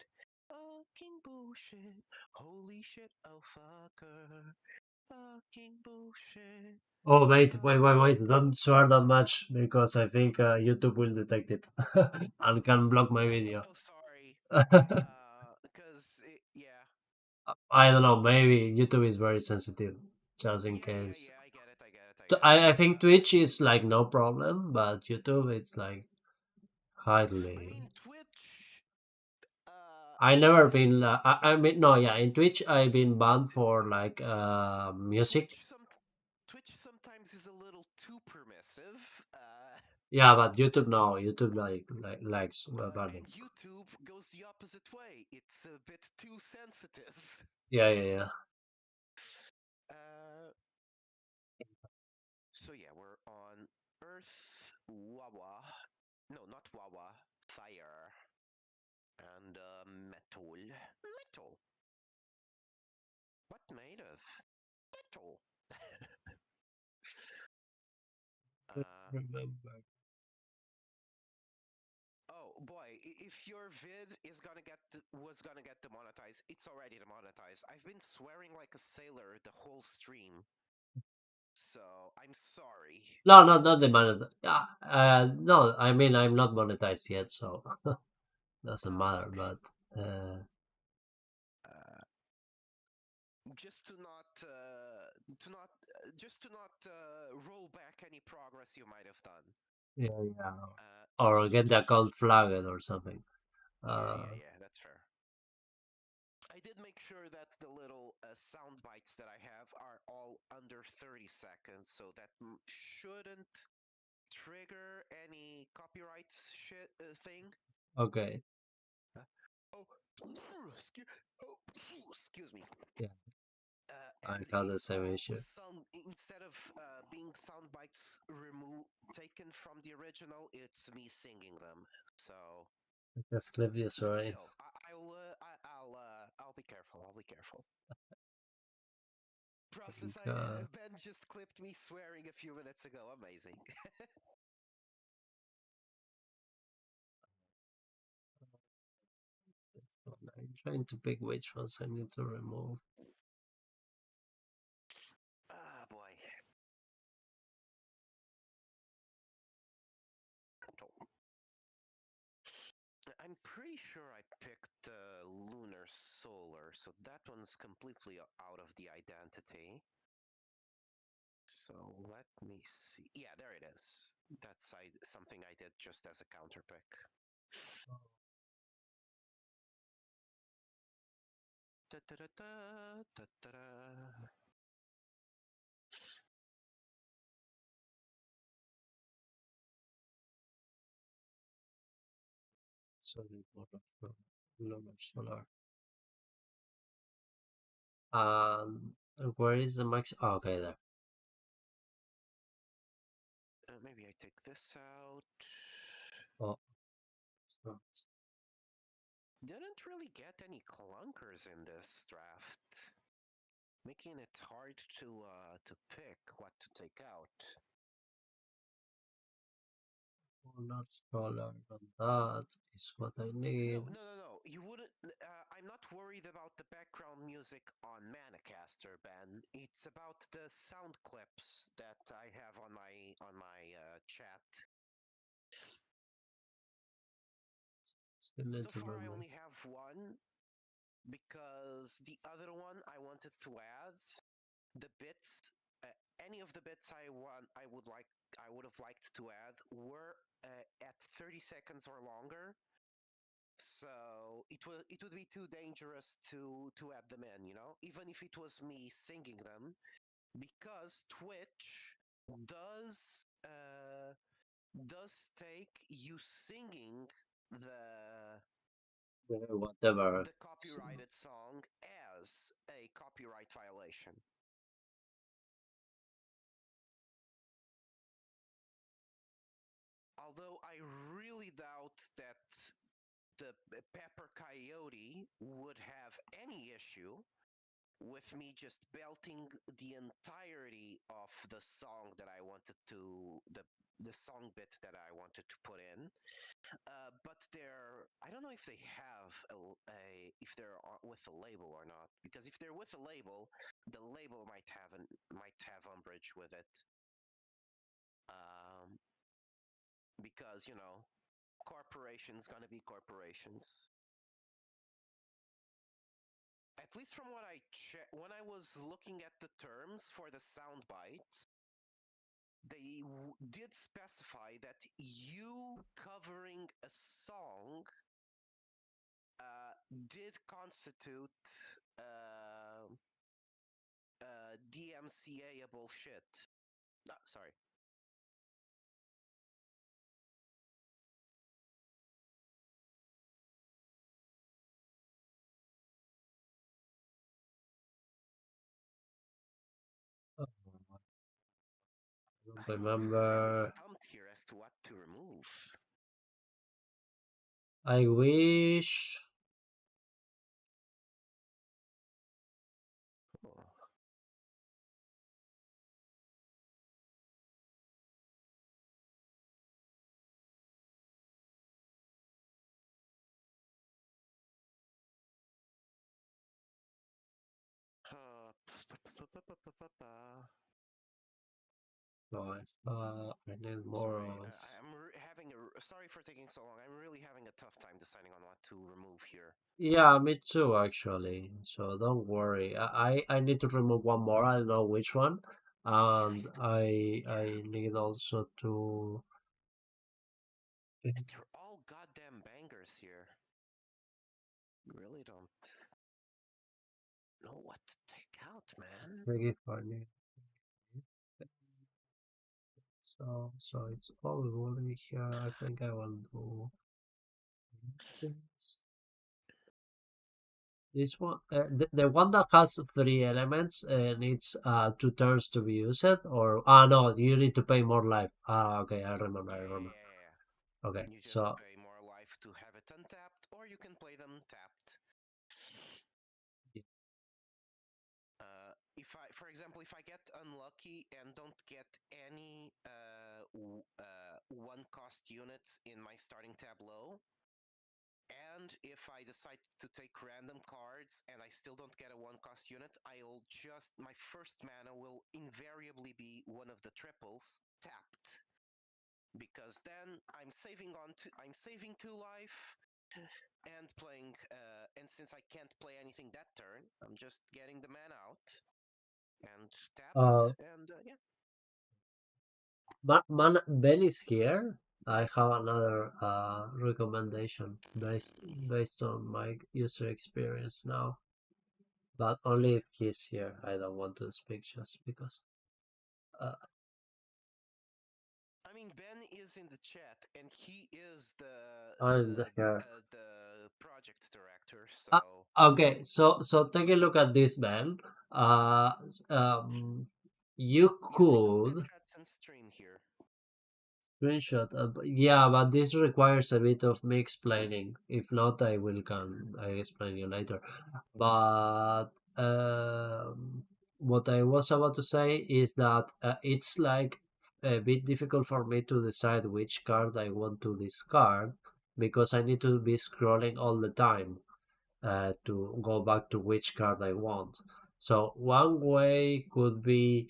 Fucking bullshit. Holy shit, oh fucker. Fucking bullshit. Oh, wait. Don't swear that much because I think YouTube will detect it and can block my video. Oh, sorry. Because, yeah. I don't know, maybe YouTube is very sensitive, just in case. Yeah, I get it, I get it, I get it. I think Twitch is like no problem, but YouTube it's like I highly. mean, Twitch, uh, I never been. I mean, no, yeah. In Twitch, I've been banned for like music. Twitch, some, Twitch sometimes is a little too permissive. Yeah, but YouTube no. YouTube likes And banning. YouTube goes the opposite way. It's a bit too sensitive. Yeah. Uh, so yeah, we're on Earth, Wawa. No, not Wawa. Fire and metal. Metal. What made of metal? uh, Remember. oh boy, if your vid was gonna get demonetized, it's already demonetized. I've been swearing like a sailor the whole stream, so I'm sorry. No, not the monetized. Yeah, no. I mean, I'm not monetized yet, so doesn't Oh, matter. okay. But uh, Uh, just to not roll back any progress you might have done. yeah, Uh, or get the account flagged or something. yeah. That's fair. I did make sure that the little sound bites that I have are all under 30 seconds, so that shouldn't trigger any copyright shit thing. Okay. Uh, oh, excuse, oh, excuse me. Yeah, I And had the it's same all issue. sound instead of being sound bites taken from the original, it's me singing them. So, Just clip you but sorry. still, I'll be careful. I'll be careful. Think, Process. Ben just clipped me swearing a few minutes ago. Amazing. I'm trying to pick which ones I need to remove. Ah, boy. I'm pretty sure I picked Lunar Solar, so that one's completely out of the identity. So let me see. Yeah, there it is. That's something I did just as a counter pick. Da, da, da, da, da, da, da. So the important from Lunar Solar. And where is the max? Oh, okay, there. Maybe I take this out. Oh, no. Didn't really get any clunkers in this draft, making it hard to pick what to take out. Not taller than that is what I No, need. no, no, no. You wouldn't. I'm not worried about the background music on Manacaster, Ben. It's about the sound clips that I have on my chat. Still need So to far, I remember. only have one because the other one I wanted to add the bits. Any of the bits I would have liked to add were at 30 seconds or longer. So it would be too dangerous to add them in, even if it was me singing them, because Twitch does take you singing the Whatever. the copyrighted song as a copyright violation. Although I really doubt that the Pepper Coyote would have any issue with me just belting the entirety of the song that I wanted to the song bit that I wanted to put in. But I don't know if they have if they're with a label or not. Because if they're with a label, the label might have umbrage with it. Um, because corporations gonna be corporations. At least from what when I was looking at the terms for the sound bites, they did specify that you covering a song did constitute DMCA bullshit. No, sorry. Oh, I don't I'm really remember. stumped here as to what to remove. I wish. Oh. No, I need more Sorry, of. sorry for taking so long. I'm really having a tough time deciding on what to remove here. Yeah, me too, actually. So don't worry. I need to remove one more. I don't know which one. Yeah, I And still. Yeah, I need also to. and they're all goddamn bangers here. Really don't know what to take out, man. Beg pardon. So it's all rolling here. I think I will do this. This one, the one that has three elements needs 2 turns to be used, or no, you need to pay more life. Okay, I remember, I Yeah, yeah, remember. yeah, yeah. Okay, You just so pay more life to have it untapped, or you can play them tapped. If I, for example, if I get unlucky and don't get any one cost units in my starting tableau, and if I decide to take random cards and I still don't get a one cost unit, my first mana will invariably be one of the triples tapped. Because then I'm saving 2 life and playing and since I can't play anything that turn, I'm just getting the mana out and tapped uh, and yeah. Ben is here. I have another recommendation based on my user experience now, but only if he's here. I don't want to speak just because. Uh, I mean, Ben is in the chat, and he is I'm here. the project director. Uh, So okay, so take a look at this, man. Uh, um, you yeah, take a look at could chats and stream here. Screenshot. Yeah, but this requires a bit of me explaining. If not, I explain you later. But what I was about to say is that it's like a bit difficult for me to decide which card I want to discard because I need to be scrolling all the time to go back to which card I want. So one way could be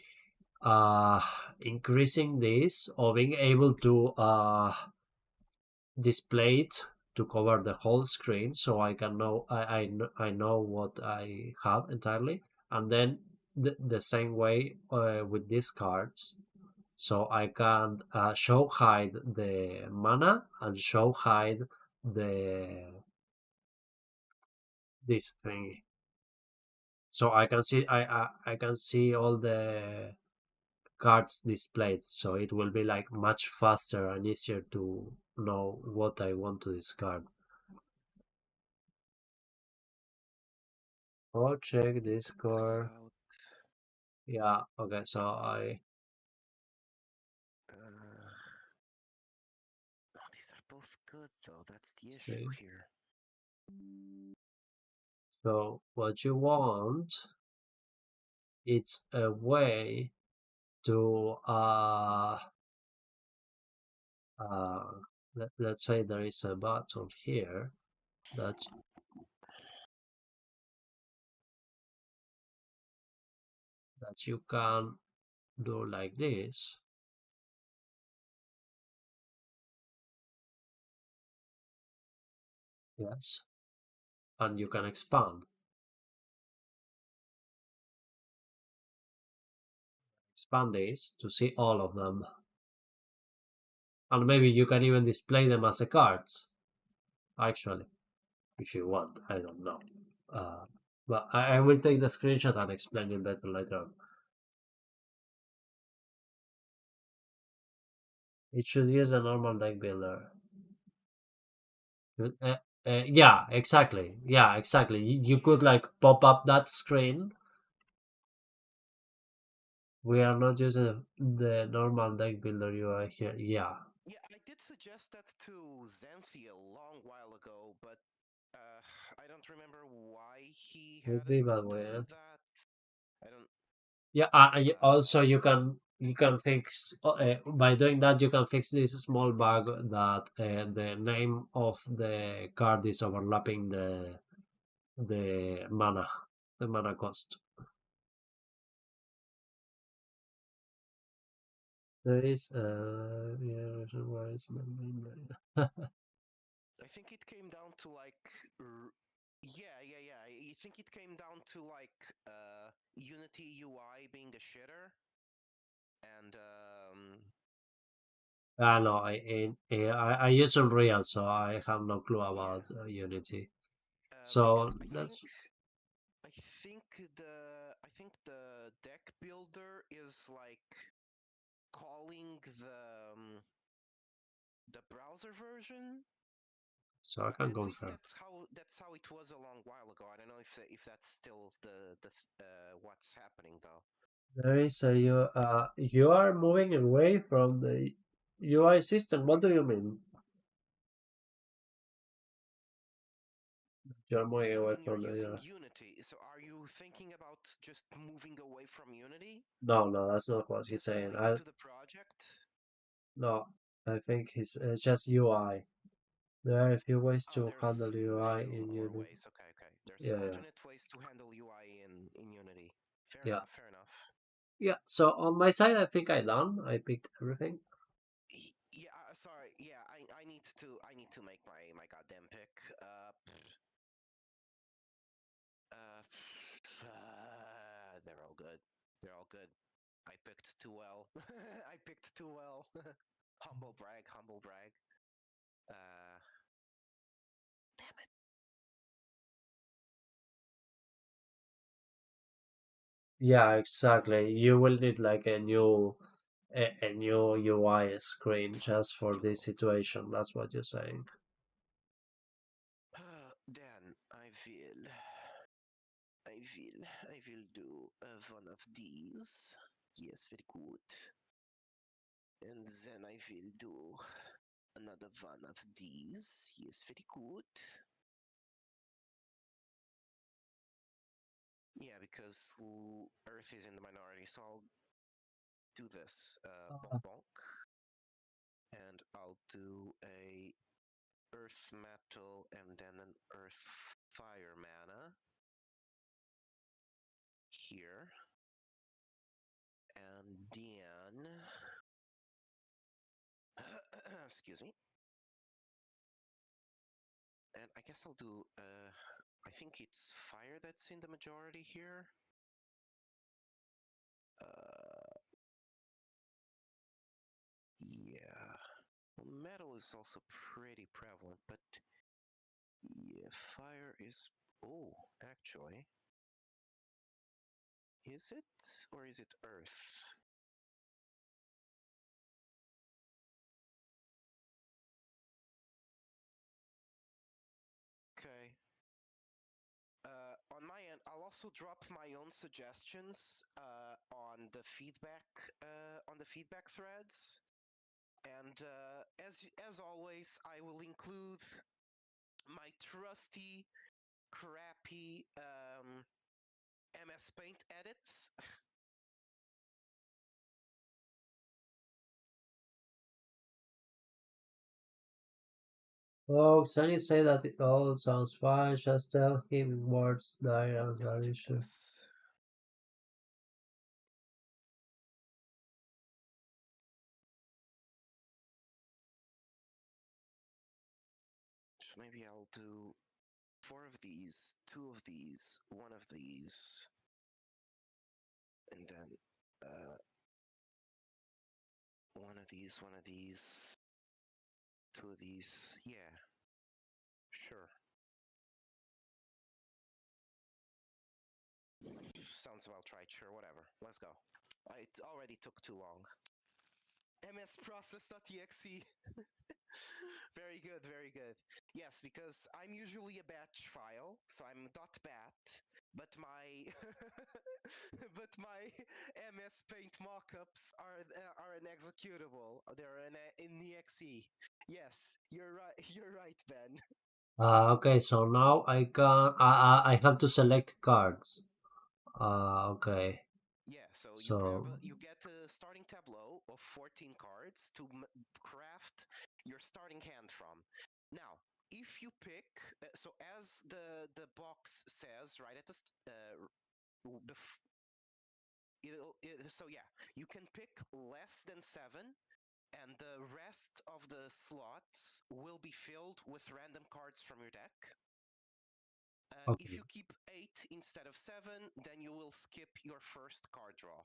uh, increasing this or being able to display it to cover the whole screen so I can know I know what I have entirely, and then the same way with these cards, so I can show hide the mana and show hide the this thing, so I can see all the cards displayed, so it will be like much faster and easier to know what I want to discard. Oh, check Discord. Without. Yeah, okay, so I Uh, oh, these are both good though. That's the issue see. here. So what you want, it's a way to uh let's say there is a button here that you can do like this. Yes. And you can expand this to see all of them. And maybe you can even display them as a cards, actually, if you want. I don't know. Uh, but I will take the screenshot and explain it better later on. It should use a normal deck builder. Uh, yeah, exactly. Yeah, exactly. You could like pop up that screen. We are not using the normal deck builder UI here. Yeah, Yeah, I did suggest that to Zanthi a long while ago, but I don't remember why he would be hadn't bad way. done that. I don't. Yeah, also Uh, you can fix by doing that you can fix this small bug that the name of the card is overlapping the mana the mana cost. There is yeah, where is the main I think it came down to like, yeah. I think it came down to like Unity UI being the shitter, and ah no I use Unreal, so I have no clue yeah, about Unity. So because that's I think the deck builder is like calling the browser version. so I can At least confirm. that's how it was a long while ago. I don't know if that's still the what's happening though. There is a you are moving away from the UI system. What do you mean? You're moving I away mean, you're from the using UI. Unity, so are you thinking about just moving away from Unity? No, no, that's not what he's Just saying. delete it to the project? No, I think he's just UI. There are a few ways Oh, to there's handle a UI few in more Unity. ways. Okay, okay. There's Yeah, yeah, alternate ways to handle UI in Unity. Fair yeah, enough, fair enough. yeah. So on my side, I think I done. I picked everything. Yeah, sorry. Yeah, I need to make my goddamn pick. They're all good. They're all good. I picked too well. I picked too well. Humble brag, humble brag. Uh, damn it. Yeah, exactly. You will need like a new UI screen just for this situation. That's what you're saying. Then I will do one of these. Yes, very good. And then I will do another one of these. Yes, very good. Yeah, because Earth is in the minority, so I'll do this. Bonk bonk. And I'll do a Earth Metal and then an Earth Fire mana here. And then excuse me. And I guess I'll do I think it's fire that's in the majority here. Yeah. Well, metal is also pretty prevalent, but yeah, fire is oh, actually. Is it? Or is it earth? Okay. On my end, I'll also drop my own suggestions on the feedback threads, and as always, I will include my trusty, crappy MS Paint edits. Oh, Sunny say that it all sounds fine. Just tell him words diagrams Yeah, are let's an do issue. this. So maybe I'll do 4 of these, 2 of these, 1 of these, and then uh, 1 of these, 1 of these, 2 of these. Yeah, sure. Sounds about right. Sure, whatever. Let's go. It already took too long. msprocess.exe. Very good, very good. Yes, because I'm usually a batch file, so I'm .bat, but my but my MS Paint mockups are an executable. They're in exe. Yes, you're right. You're right, Ben. Okay, so now I can I have to select cards. Okay. Yeah, so So you get a starting tableau of 14 cards to craft your starting hand from. Now, if you pick, so as the box says right at the so yeah, you can pick less than 7, and the rest of the slots will be filled with random cards from your deck. If okay. you keep 8 instead of 7, then you will skip your first card draw.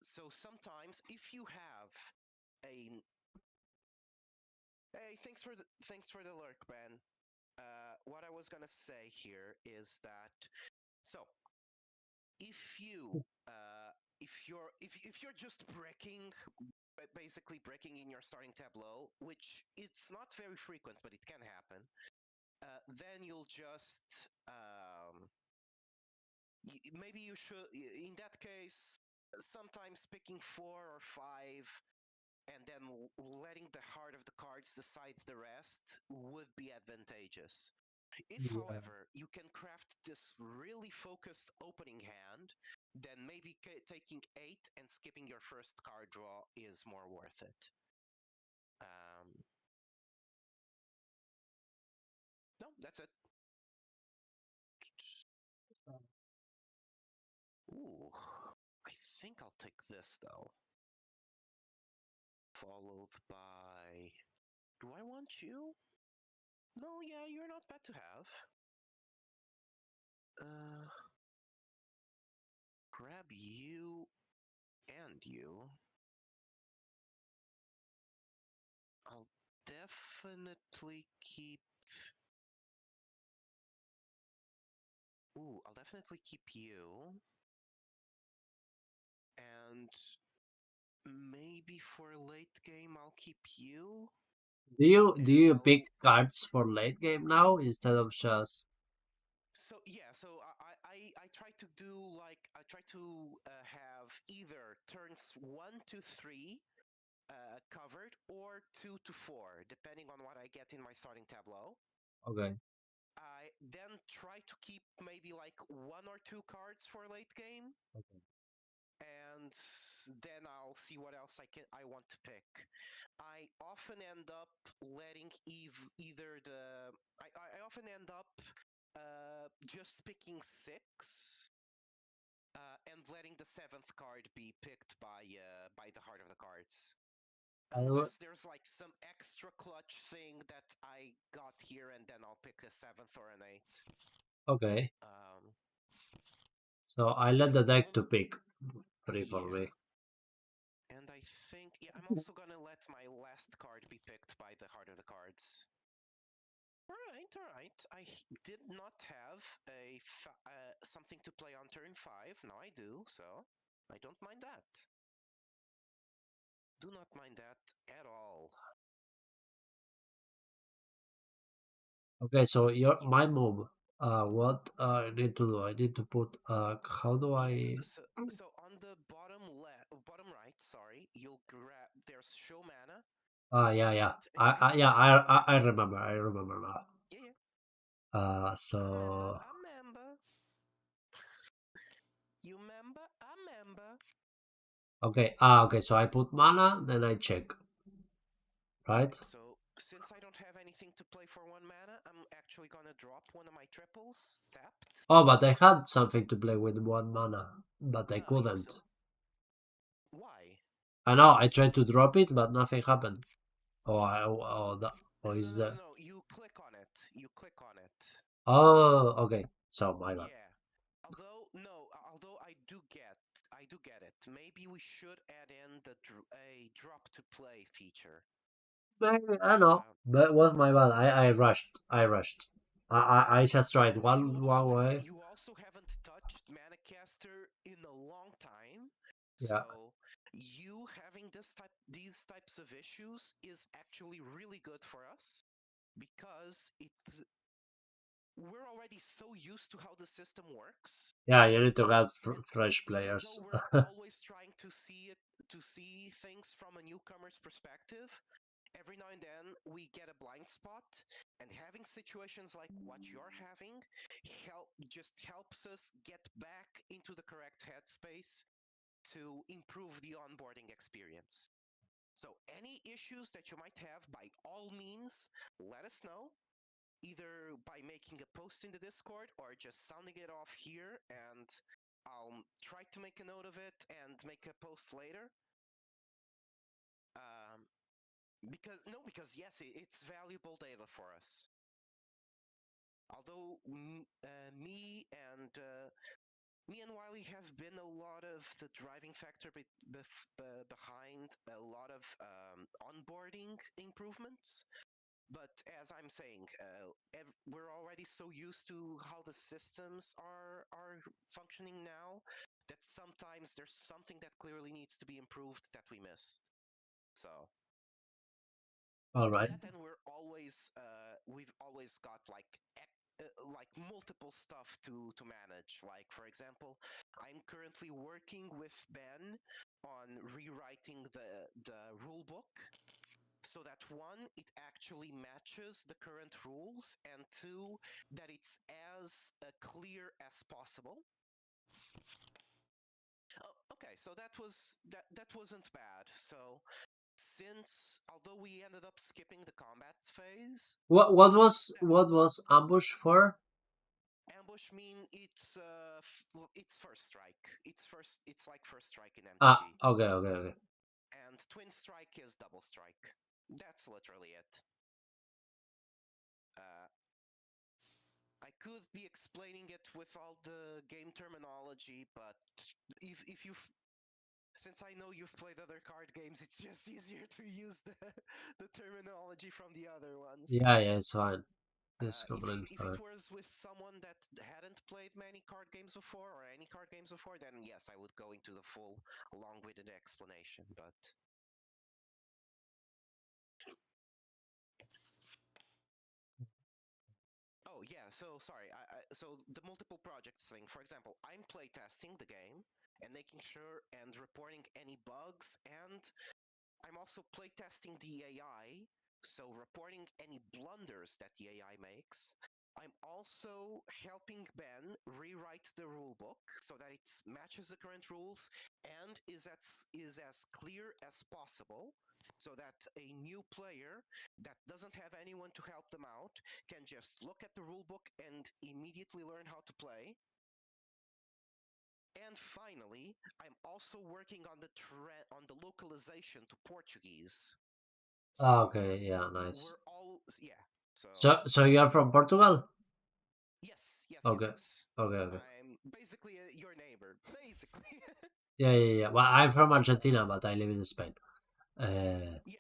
So sometimes, if you have a hey, thanks for the lurk, Ben. What I was gonna say here is that so if you if you're just breaking basically breaking in your starting tableau, which it's not very frequent, but it can happen. Then you'll just maybe you should in that case sometimes picking 4 or 5 and then letting the heart of the cards decide the rest would be advantageous. If, Yeah. however, you can craft this really focused opening hand, then maybe taking 8 and skipping your first card draw is more worth it. No, that's it. Ooh, I think I'll take this though. Followed by. Do I want you? No, yeah, you're not bad to have. Uh, grab you and you. I'll definitely keep. Ooh, I'll definitely keep you. And maybe for late game, I'll keep you. Do And you I'll. pick cards for late game now instead of just So yeah, so I try to do like I try to have either turns 1 to 3 covered or 2 to 4, depending on what I get in my starting tableau. Okay. I then try to keep maybe like 1 or 2 cards for late game, Okay. and then I'll see what else I want to pick. I often end up letting either the I often end up just picking 6 and letting the 7th card be picked by the heart of the cards. I will- Unless there's like some extra clutch thing that I got here, and then I'll pick a 7th or an 8th. Okay. Um, So I let I the deck don't. to pick three for Yeah. me. And I think, yeah, I'm also gonna let my last card be picked by the heart of the cards. All right. I did not have something to play on turn 5. Now I do, so I don't mind that. Do not mind that at all. Okay, so your my move. What I need to do? I need to put. How do Yeah. I? So on the bottom right, sorry, you'll grab. There's show mana. Yeah, Click on yeah. it, and you can. Yeah, I remember. I remember now. Yeah, yeah. I member. So I member. You member. I member. okay. Okay. So I put mana, then I check, Yeah. right? So since I don't have anything to play for 1 mana, I'm actually gonna drop one of my triples tapped. Oh, but I had something to play with 1 mana, but I Right. couldn't. So why? I know. I tried to drop it, but nothing happened. That. No, Oh, no, is no, no, that? no. You click on it. You click on it. Oh, okay. So my bad. Yeah. Although no, although I do get it. Maybe we should add in a drop to play feature. Maybe, I don't know. That was my bad. I rushed. I rushed. I just tried And one way. you also haven't touched Manacaster in a long time, Yeah. so you having these types of issues is actually really good for us because we're already so used to how the system works Yeah, you need to get that fresh even though players. we're always trying to see things from a newcomer's perspective, every now and then we get a blind spot, and having situations like what you're having helps us get back into the correct headspace to improve the onboarding experience. So any issues that you might have, by all means, let us know, either by making a post in the Discord or just sounding it off here, and I'll try to make a note of it and make a post later. Um, because yes, it's valuable data for us. Although me and Wiley have been a lot of the driving factor behind a lot of onboarding improvements. But as I'm saying, we're already so used to how the systems are functioning now that sometimes there's something that clearly needs to be improved that we missed. So All right. that, and we've always got like multiple stuff to manage. Like for example, I'm currently working with Ben on rewriting the rule book so that one, it actually matches the current rules, and two, that it's as clear as possible. Oh, okay, so that wasn't bad. So since although we ended up skipping the combat phase, since that What was ambush for? ambush mean it's first strike. It's like first strike in Ah, MTG, okay, okay, okay. and twin strike is double strike. That's literally it. Uh, I could be explaining it with all the game terminology, but if you've since I know you've played other card games, it's just easier to use the terminology from the other ones. Yeah, it's fine. It's completely If it fine. was with someone that hadn't played many card games before or any card games before, then yes, I would go into the full long-winded explanation. But oh yeah, so sorry. So the multiple projects thing. For example, I'm playtesting the game and making sure and reporting any bugs, and I'm also playtesting the AI, so reporting any blunders that the AI makes. I'm also helping Ben rewrite the rulebook so that it matches the current rules and is as clear as possible, so that a new player that doesn't have anyone to help them out can just look at the rulebook and immediately learn how to play. And finally, I'm also working on the localization to Portuguese. So Okay, yeah, nice. we're all yeah. So So you are from Portugal? yes, yes, yes, Okay, yes. okay, okay. I'm basically your neighbor, basically. Yeah, yeah, yeah. Well, I'm from Argentina, but I live in Spain. Uh, Yeah,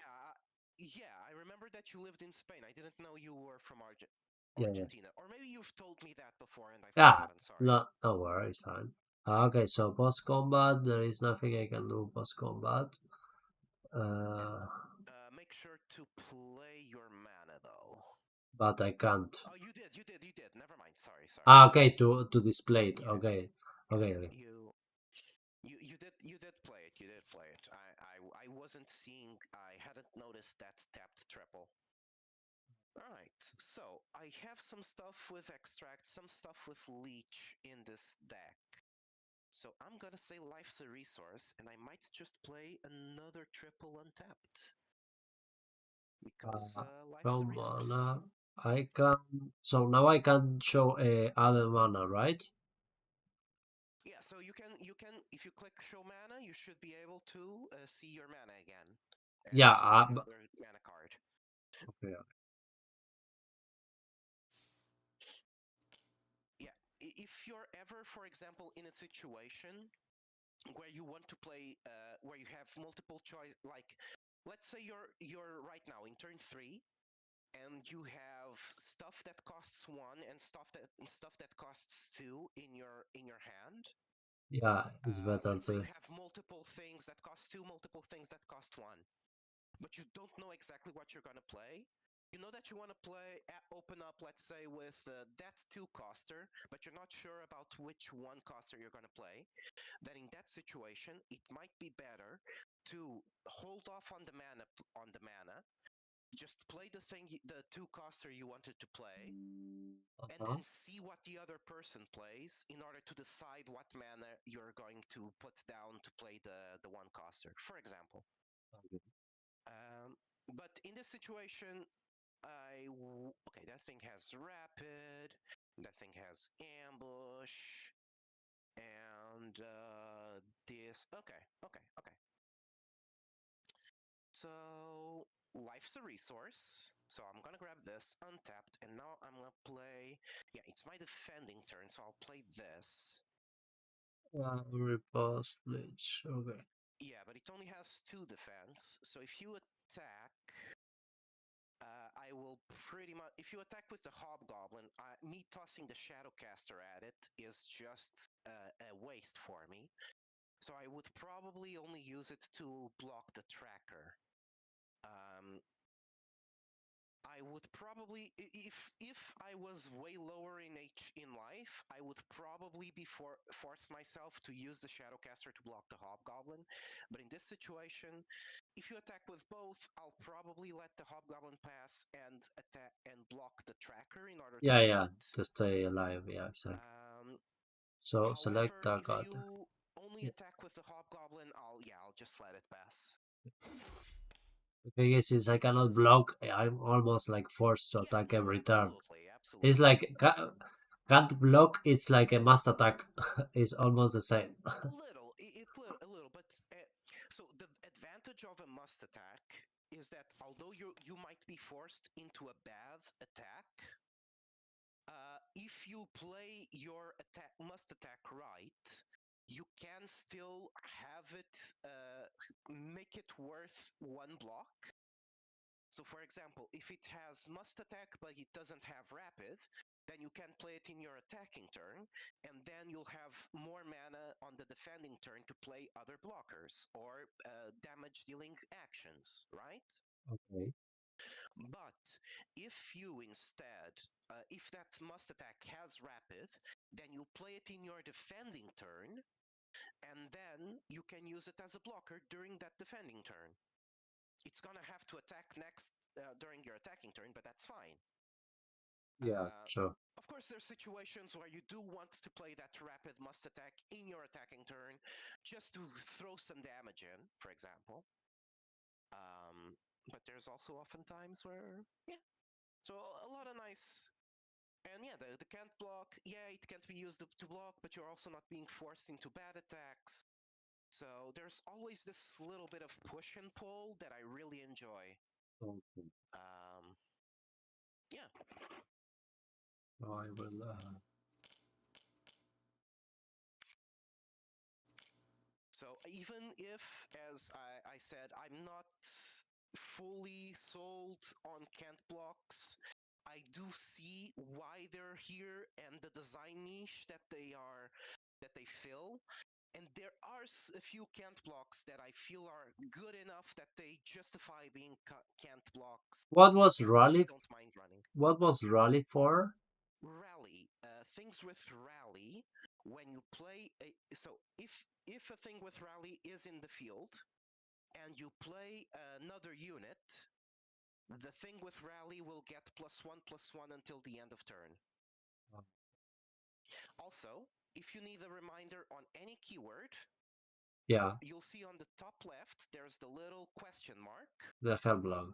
yeah. I remember that you lived in Spain. I didn't know you were from yeah, yeah, Argentina, or maybe you've told me that before and I've yeah. forgotten. Sorry. No, no worries, fine. Okay, so post combat, there is nothing I can do post combat. Yeah. Uh, Make sure to play your mana though. but I can't. Oh, you did. Never mind. Sorry. Okay, to display it. Yeah, Okay, yeah, okay, yeah. okay. You did play it. You did play it. I wasn't seeing. I hadn't noticed that tapped triple. All right. So I have some stuff with extract, some stuff with leech in this deck. So I'm gonna say life's a resource, and I might just play another triple untapped because life's a From resource. mana, I can. So now I can show other mana, right? Yeah, so you can if you click show mana, you should be able to see your mana again Yeah. and play another mana card. Okay. Yeah, if you're ever, for example, in a situation where you want to play, where you have multiple choice, like let's say you're right now in turn 3 and you have stuff that costs 1 and stuff that costs 2 in your hand. Yeah, it's better Let's say you to. have multiple things that cost 2, multiple things that cost 1, but you don't know exactly what you're going to play. You know that you want to open up, let's say, with that 2 coster, but you're not sure about which 1 coster you're going to play. Then in that situation, it might be better to hold off on the mana, just play the 2 coster you wanted to play, and Uh-huh. then see what the other person plays in order to decide what mana you're going to put down to play the 1 coster, for example. Okay. Um, but in this situation, okay, that thing has rapid, that thing has ambush, and this. Okay. So life's a resource. So I'm gonna grab this untapped, and now I'm gonna play. Yeah, it's my defending turn, so I'll play this. Repose Lich. Okay. Yeah, but it only has 2 defense. So if you attack, I will pretty much. If you attack with the Hobgoblin, me tossing the Shadowcaster at it is just a waste for me. So I would probably only use it to block the tracker. Um, I would probably, if I was way lower in life, I would probably force myself to use the Shadowcaster to block the Hobgoblin. But in this situation, if you attack with both, I'll probably let the Hobgoblin pass and attack and block the tracker in order to Yeah, kill yeah. it. To stay alive. Yeah, exactly. Um, So select However, that if card. you only Yeah. attack with the Hobgoblin, I'll just let it pass. Okay, since I cannot Because block, I'm almost like forced to yeah, attack no, every turn. absolutely, It's absolutely. like can't block. It's like a must attack. It's almost the same. A little, but so the advantage of a must attack is that although you might be forced into a bad attack, if you play your must attack right, you can still have it make it worth 1 block. So, for example, if it has must attack but it doesn't have rapid, then you can play it in your attacking turn, and then you'll have more mana on the defending turn to play other blockers or damage dealing actions, right? Okay. But if you instead, if that must attack has rapid, then you play it in your defending turn, and then you can use it as a blocker during that defending turn. It's gonna have to attack next during your attacking turn, but that's fine. Yeah, sure. Of course, there's situations where you do want to play that rapid must attack in your attacking turn, just to throw some damage in, for example. But there's also often times where, yeah. So a lot of nice. And yeah, the can't block, yeah, it can't be used to block, but you're also not being forced into bad attacks. So there's always this little bit of push and pull that I really enjoy. Okay. Yeah. I will. So even if, as I said, I'm not fully sold on cant blocks, I do see why they're here and the design niche that they fill. And there are a few cant blocks that I feel are good enough that they justify being cant blocks. What was And Rally? I don't mind running. What was Rally for? Rally, things with rally, when you play so if a thing with rally is in the field and you play another unit, the thing with rally will get +1/+1 until the end of turn. Also, if you need a reminder on any keyword, Yeah, you'll see on the top left there's the little question mark. the Hellblog.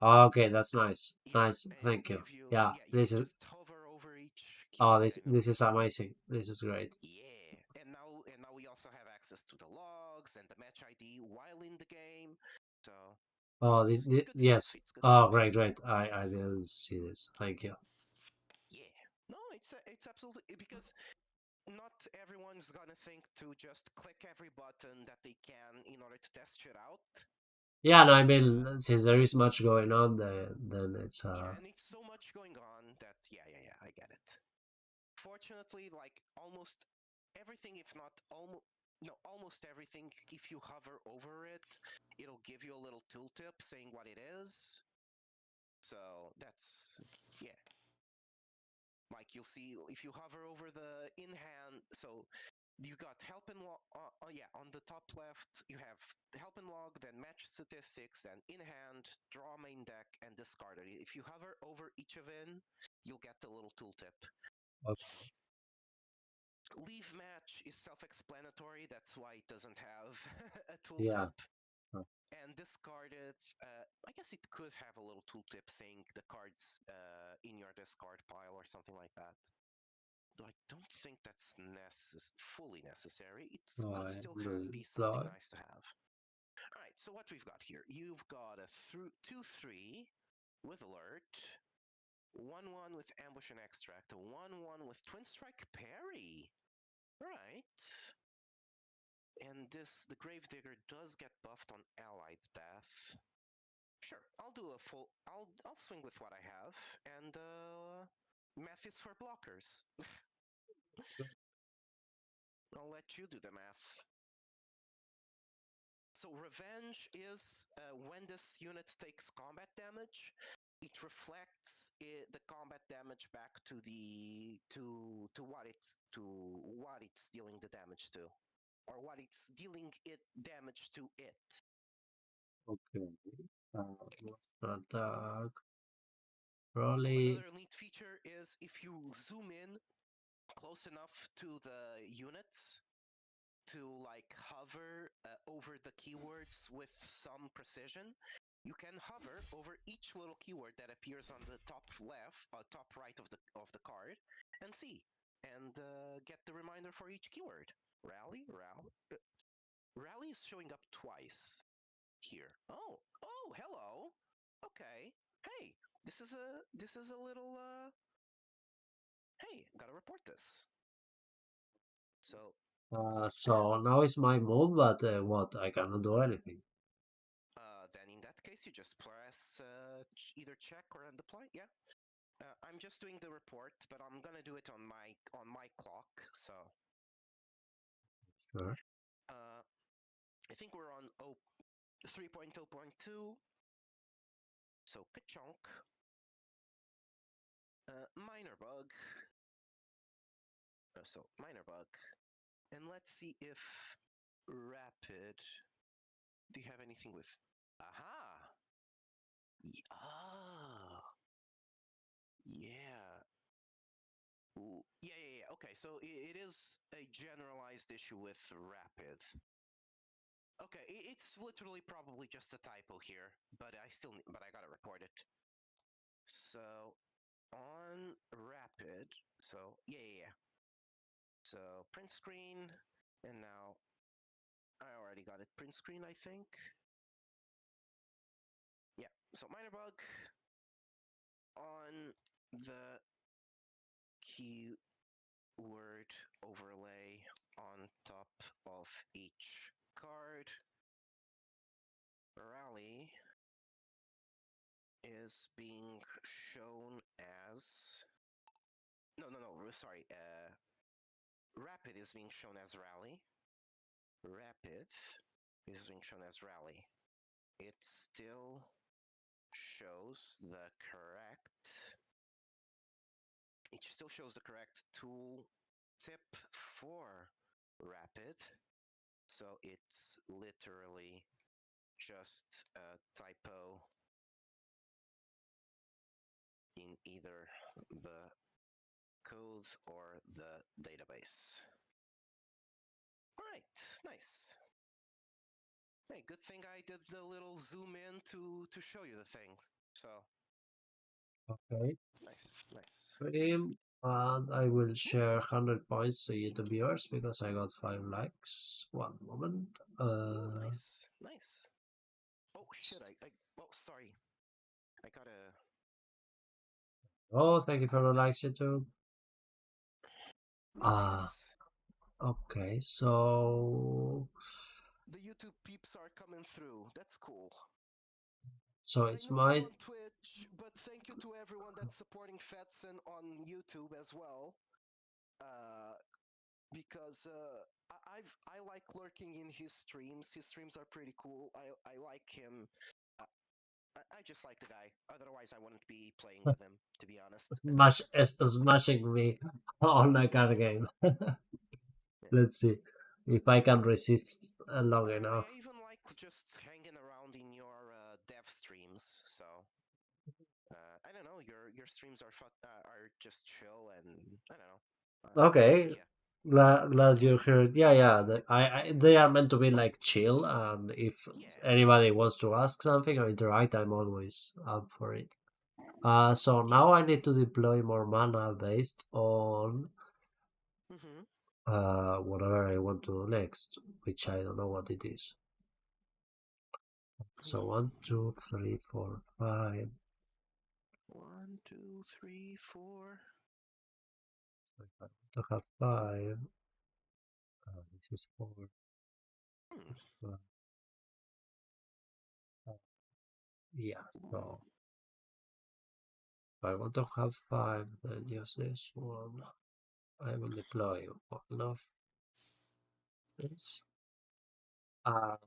Okay, that's nice. Yeah, Nice. and Thank it'll you. give you, Yeah, yeah, you this can is. just hover over each Oh, keyword and this is amazing. This is great. yeah, and now we also have access to the logs and the match ID while in the game. So Oh, it's good stuff. yes. It's good Oh, stuff. great, great. I didn't see this. Thank you. Yeah. No, it's absolutely because not everyone's gonna think to just click every button that they can in order to test shit out. Yeah, no, I mean, since there is much going on, then it's Yeah, and it's so much going on that yeah, I get it. Fortunately, like almost everything, if not almost no, almost everything, if you hover over it, it'll give you a little tooltip saying what it is. So that's yeah. Like you'll see if you hover over the in hand, so you got help and log. Yeah, on the top left you have help and log, then match statistics, then in hand, draw main deck, and discard it. If you hover over each of in, you'll get the little tooltip. okay. Leave match is self-explanatory. That's why it doesn't have a Yeah. tooltip. And discarded, I guess it could have a little tooltip saying the cards in your discard pile or something like that. Though I don't think that's fully necessary. It could I still will be something apply. nice to have. All right, so what we've got here, you've got a 2/3 with alert, 1/1 with ambush and extract, a 1/1 with twin strike parry. Right. And the Gravedigger does get buffed on allied death. Sure, I'll do a full. I'll swing with what I have, and math is for blockers. I'll let you do the math. So revenge is when this unit takes combat damage, it reflects the combat damage back to what it's dealing the damage to, or what it's dealing it damage to it. Okay. What's that? Oh, Probably. another neat feature is if you zoom in close enough to the units to like hover over the keywords with some precision, you can hover over each little keyword that appears on the top left, top right of the card, and see and get the reminder for each keyword. Rally is showing up twice here. Oh, hello. Okay. Hey, this is a little hey, gotta report this. So So now it's my move, but what? I cannot do anything. then in that case, you just press either check or end deploy. Yeah. I'm just doing the report, but I'm gonna do it on my clock. So Sure. I think we're on 3.0.2. So ka-chunk. Minor bug. So minor bug. And let's see if rapid. Do you have anything with? Aha! Ah, yeah. Ooh. Yeah. Okay, so it is a generalized issue with rapid. Okay, it's literally probably just a typo here, but but I gotta report it. So on rapid, so yeah. So print screen, and now I already got it print screen, I think. Yeah, so minor bug on the keyword overlay on top of each card. Rally is being shown as sorry. Rapid is being shown as rally. Rapid is being shown as rally. It still shows the correct. It still shows the correct tool tip for rapid. So it's literally just a typo in either the code or the database. All right, nice. Hey, good thing I did the little zoom in to show you the thing. So Okay. nice. And I will share 100 points to you, the viewers, because I got 5 likes. One moment. Ooh, nice. Oh shit! Oh, sorry. I gotta. Oh, thank you Gotta for have the that. likes, YouTube. Ah, Nice. okay. So The YouTube peeps are coming through. That's cool. I it's know I'm my on Twitch, but thank you to everyone that's supporting Fetson on YouTube as well. Uh, because I like lurking in his streams. His streams are pretty cool. I like him. Uh, I just like the guy. Otherwise, I wouldn't be playing with him, to be honest. smashing me on a card game. Yeah. Let's see if I can resist long enough. I even like just hanging around in your dev streams. So I don't know. Your streams are just chill, and I don't know. I like Okay, you. glad you heard. Yeah. They are meant to be like chill, and if Yeah. anybody wants to ask something or interact, I'm always up for it. So Yeah. now I need to deploy more mana based on Mm-hmm. whatever I want to do next, which I don't know what it is. So Hmm. 1, 2, 3, 4, 5. 1, 2, 3, 4. So if I want to have 5, this is 4. Hmm. This is 5. Yeah, so if I want to have 5, then use this one. I will deploy one of this. And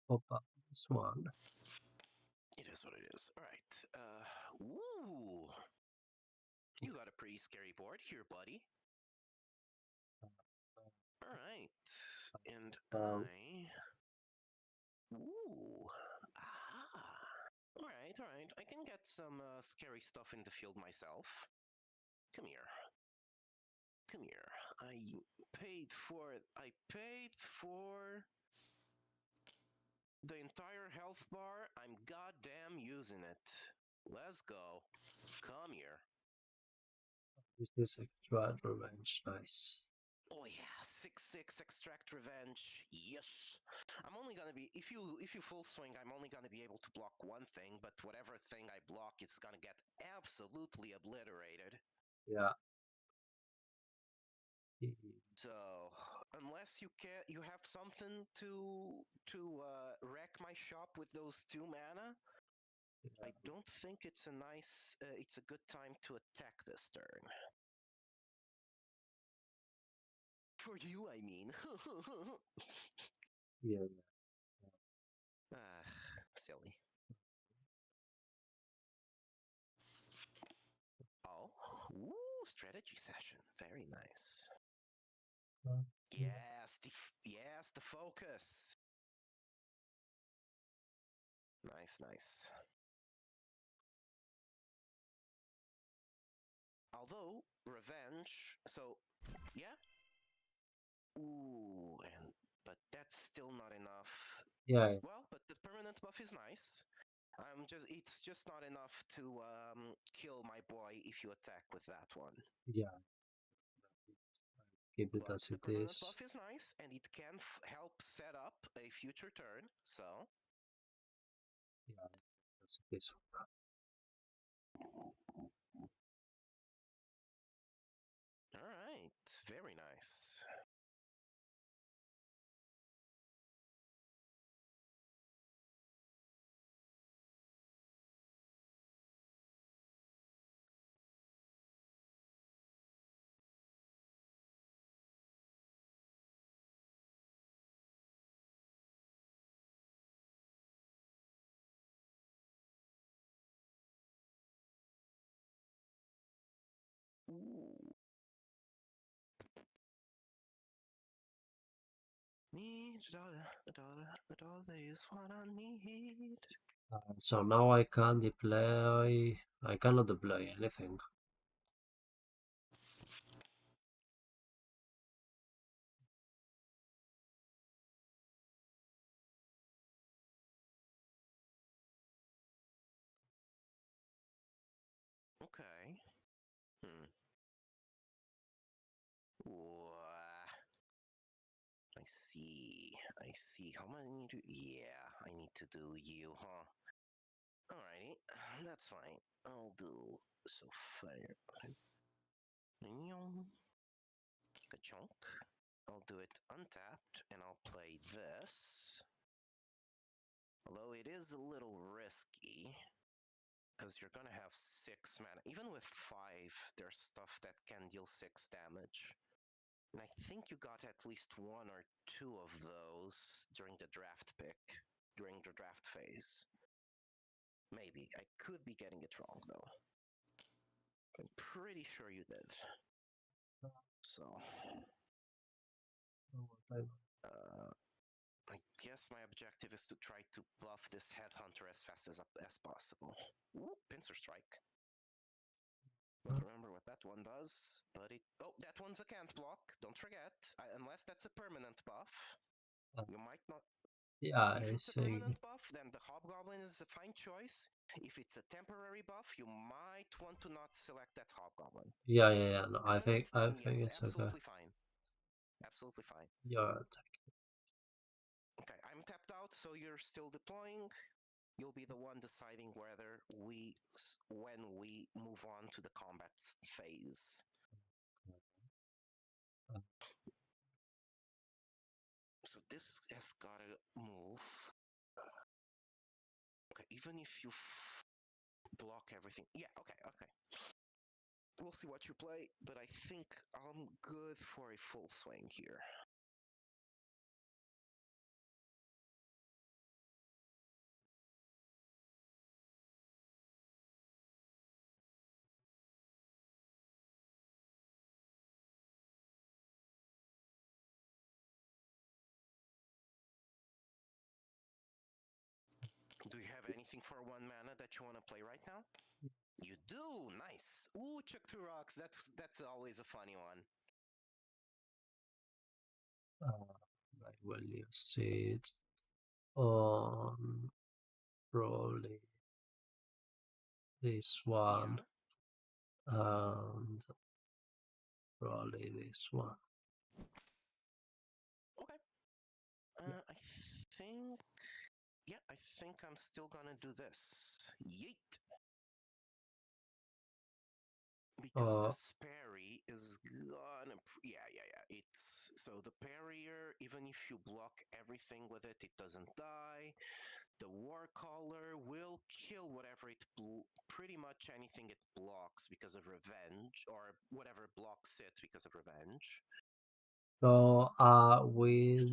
pop up this one. It is what it is. All right. Ooh. You got a pretty scary board here, buddy. All right. And Um, I. Ooh. Ah. All right. All right. I can get some scary stuff in the field myself. Come here. Come here. I paid for the entire health bar. I'm goddamn using it. Let's go. Come here. this is extra revenge. Nice. Oh yeah, 6/6 extract revenge. Yes. I'm only gonna be if you full swing, I'm only gonna be able to block one thing, but whatever thing I block is gonna get absolutely obliterated. Yeah. So unless you have something to wreck my shop with those 2 mana, I don't think it's it's a good time to attack this turn. For you, I mean. Yeah. Ah, silly. Oh, ooh, strategy session. Very nice. Yes, yes, the focus. Nice, nice. Although revenge, so yeah. Ooh, but that's still not enough. Yeah. Well, but the permanent buff is nice. It's just not enough to kill my boy if you attack with that one. Yeah. Keep it But as the it permanent is. buff is nice, and it can help set up a future turn. So Yeah. As it is. all right, very nice. Ooh. Need a dollar is what I need. So now I can deploy. I cannot deploy anything. Okay. Hmm. Wah. I see. I see. How many do? Yeah, I need to do you, huh? Alrighty, that's fine. I'll do so fire. A chunk. I'll do it untapped, and I'll play this. Although it is a little risky, because you're gonna have 6 mana. Even with 5, there's stuff that can deal 6 damage. And I think you got at least 1 or 2 of those during the draft pick, during the draft phase. Maybe. I could be getting it wrong, though. I'm pretty sure you did. So, uh, I guess my objective is to try to buff this headhunter as fast as possible. Ooh, pincer strike. Don't remember what that one does, but it... Oh, that one's a can't block, don't forget. Unless that's a permanent buff. You might not... Yeah, If I it's a think. permanent buff, then the Hobgoblin is a fine choice. If it's a temporary buff, you might want to not select that Hobgoblin. Yeah, If yeah, yeah. No, permanent, I then think yes, it's okay. absolutely fine. Absolutely fine. Yeah. Okay, I'm tapped out, so you're still deploying. You'll be the one deciding when we move on to the combat phase. So this has gotta move. Okay, even if you block everything. Yeah, okay, okay. We'll see what you play, but I think I'm good for a full swing here. Do you have anything for 1 mana that you want to play right now? You do. Nice. Ooh, check through rocks. That's always a funny one. I will use it on probably this one Yeah. and probably this one. Okay. Yeah. I think. Yeah, I think I'm still gonna do this. Yeet. Because Uh, this parry is gonna... Yeah. It's... So the parrier, even if you block everything with it, it doesn't die. The Warcaller will kill whatever it... Pretty much anything it blocks because of revenge, or whatever blocks it because of revenge. So, with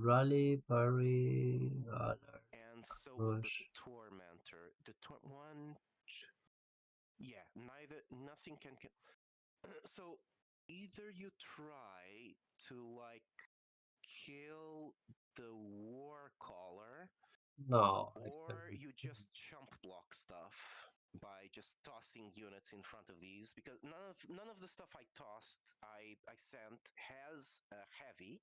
Rally, Parry, Alert, And so will the Push. Tormentor. The one, yeah, nothing can kill. So either you try to like kill the War Caller, No, I or can't. you just chump block stuff by just tossing units in front of these, because none of the stuff I tossed, I sent has a heavy,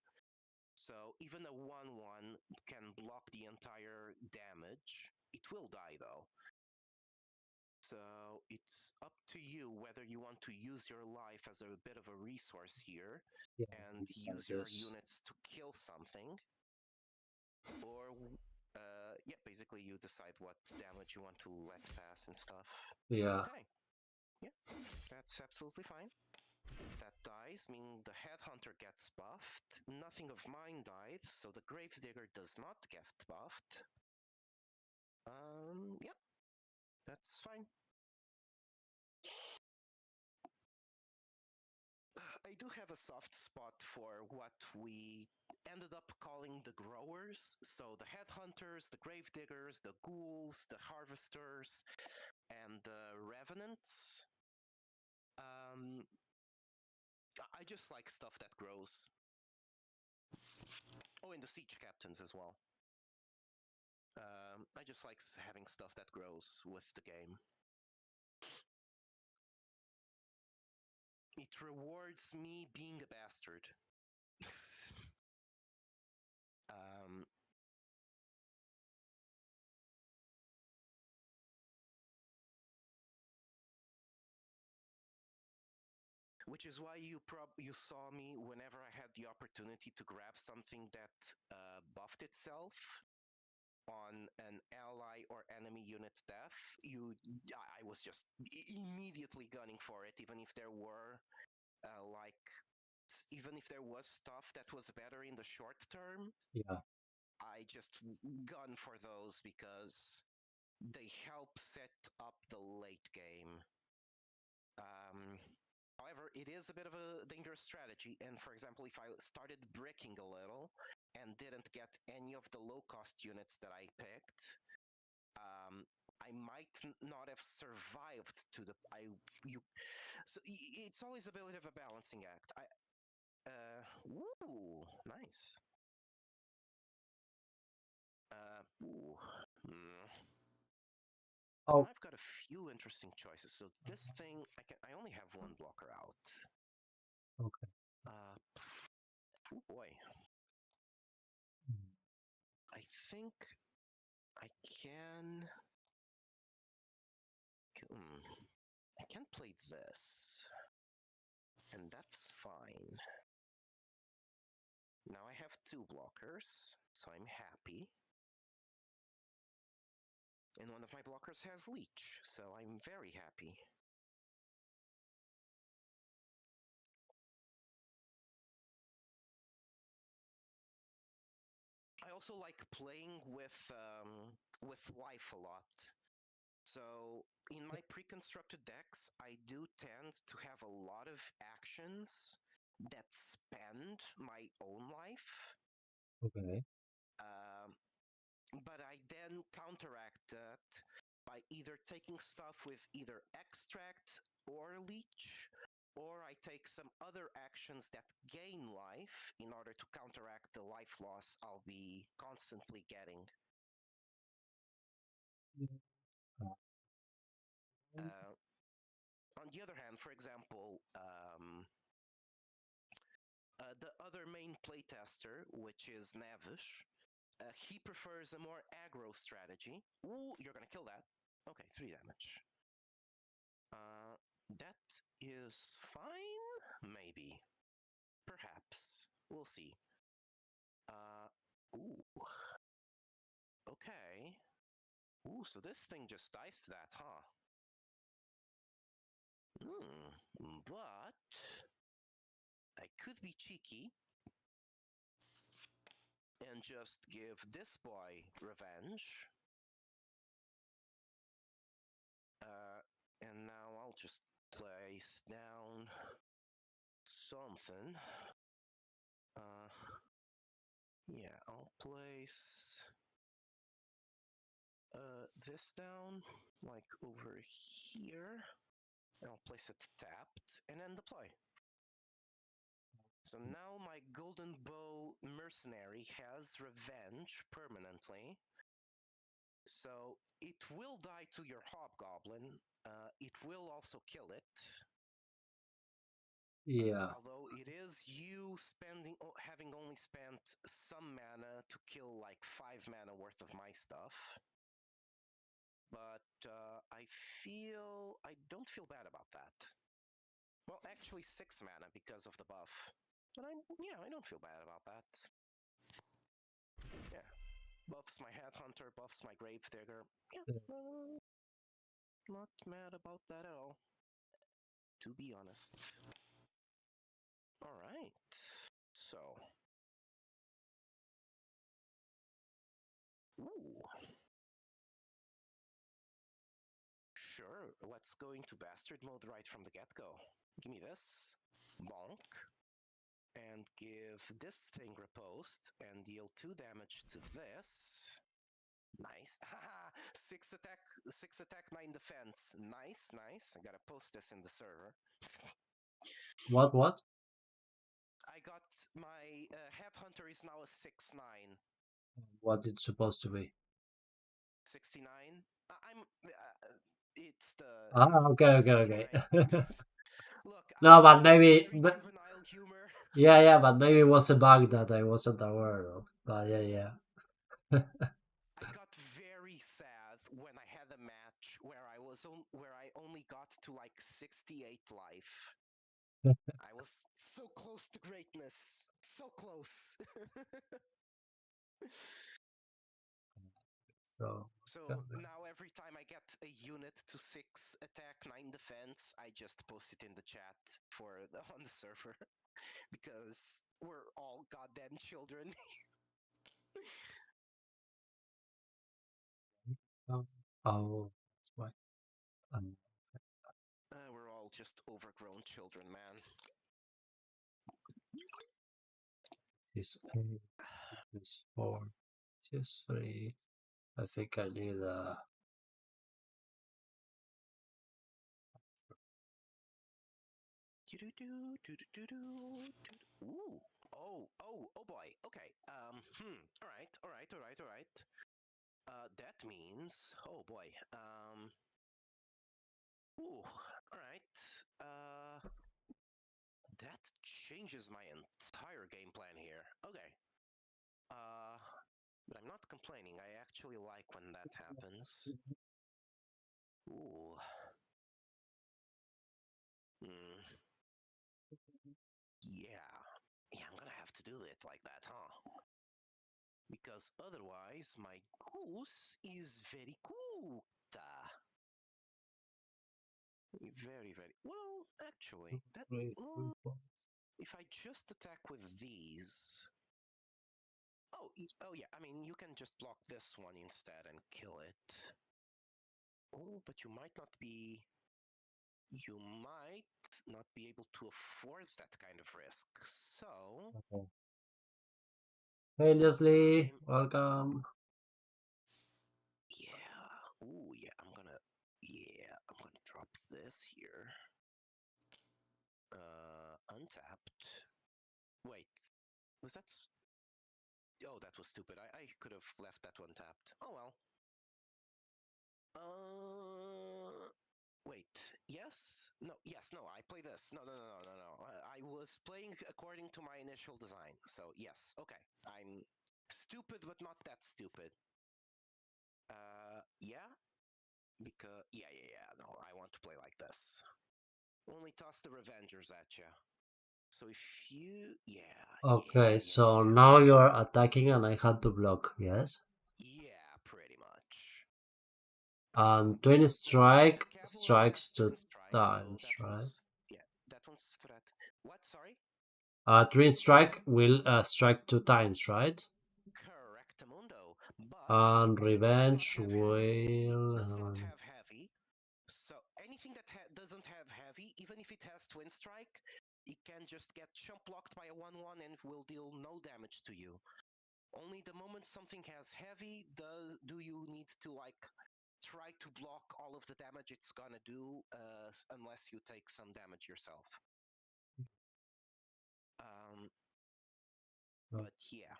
so even a 1/1 can block the entire damage. It will die though. So it's up to you whether you want to use your life as a bit of a resource here Yeah, and I use your guess. units to kill something, or yeah, basically you decide what damage you want to let pass and stuff. Yeah, Okay, yeah, that's absolutely fine. That dies, meaning the Headhunter gets buffed. Nothing of mine died, so the Gravedigger does not get buffed. Yeah, that's fine. I do have a soft spot for what we ended up calling the growers. So the headhunters, the gravediggers, the ghouls, the harvesters, and the revenants. Um, I just like stuff that grows. Oh, and the siege captains as well. I just like having stuff that grows with the game. It rewards me being a bastard. um, which is why you saw me whenever I had the opportunity to grab something that buffed itself on an ally or enemy unit death. I was just immediately gunning for it, even if there were like even if there was stuff that was better in the short term. yeah, I just gun for those because they help set up the late game. Um, However, it is a bit of a dangerous strategy. And for example, if I started bricking a little and didn't get any of the low-cost units that I picked, I might not have survived to the you. So it's always a bit of a balancing act. Woo, nice. Ooh, So now oh, I've got a few interesting choices. So this thing, I only have one blocker out. okay. Uh, oh boy. Mm. I think I can. I can play this, and that's fine. Now I have two blockers, so I'm happy. And one of my blockers has leech, so I'm very happy. I also like playing with life a lot. So in my pre-constructed decks, I do tend to have a lot of actions that spend my own life. Okay. Um, but I then counteract that by either taking stuff with either extract or leech, or I take some other actions that gain life in order to counteract the life loss I'll be constantly getting. Uh, Uh, on the other hand, for example, the other main playtester, which is Navish, he prefers a more aggro strategy. Ooh, you're gonna kill that. Okay, 3 damage. That is fine? Maybe. Perhaps. We'll see. Ooh. Okay. Ooh, so this thing just dies to that, huh? But I could be cheeky and just give this boy revenge. And now I'll just place down something. Uh, yeah, I'll place this down, like over here. And I'll place it tapped, and then deploy. So now my Golden Bow Mercenary has revenge permanently. So it will die to your Hobgoblin. It will also kill it. Yeah. Although it is you having only spent some mana to kill like 5 mana worth of my stuff. But I don't feel bad about that. Well, actually 6 mana because of the buff. But I don't feel bad about that. Yeah. Buffs my Headhunter, buffs my Gravedigger. Yeah, not mad about that at all, to be honest. Alright, so. Ooh. Sure, let's go into Bastard mode right from the get-go. Give me this, bonk, and give this thing Riposte, and deal 2 damage to this. Nice. Haha! 6 attack, 9 defense. Nice, nice. I gotta post this in the server. What? I got my Headhunter is now a 6/9. What it's supposed to be? 69. I'm. It's the Okay. 69. Look, No, I but have maybe, very juvenile humor. yeah, but maybe it was a bug that I wasn't aware of. But yeah. I got very sad when I had a match where where I only got to like 68 life. I was so close to greatness, so close. So, So now every time I get a unit to 6 attack, 9 defense, I just post it in the chat on the server because we're all goddamn children. oh, that's why. Um, We're all just overgrown children, man. this 8, this 4, this 3. I think I need Ooh. Oh boy. Okay. All right. That means, oh boy. Ooh. All right. That changes my entire game plan here. Okay. Uh, but I'm not complaining. I actually like when that happens. Ooh. Hmm. Yeah. Yeah, I'm gonna have to do it like that, huh? Because otherwise, my goose is very cooked. Very. Well, actually, that. three, Well, if I just attack with these. Oh yeah. I mean, you can just block this one instead and kill it. Oh, but you might not be. You might not be able to afford that kind of risk. So. Okay. Hey Leslie, welcome. Yeah. Ooh, yeah. I'm gonna. Yeah, I'm gonna drop this here. Untapped. Wait, was that? Oh, that was stupid. I could have left that one tapped. Oh well. Wait. Yes? No. Yes. No. I play this. No. I was playing according to my initial design. So yes. Okay. I'm stupid, but not that stupid. Yeah. Because yeah. No, I want to play like this. Only toss the Revengers at you. So if you, Okay, so now you're attacking and I had to block, yes? Yeah, pretty much. And Twin Strike Cavalry has strikes twin 2 strike, so times, that right? one's that one's threat. What? Sorry. Twin Strike will strike 2 times, right? Correctamundo. But And it does not Revenge have it will. does not have heavy. So anything that doesn't have heavy, even if it has twin strike, it can just get jump blocked by a 1/1 and will deal no damage to you. Only the moment something has heavy do you need to like try to block all of the damage it's gonna do, unless you take some damage yourself. But yeah.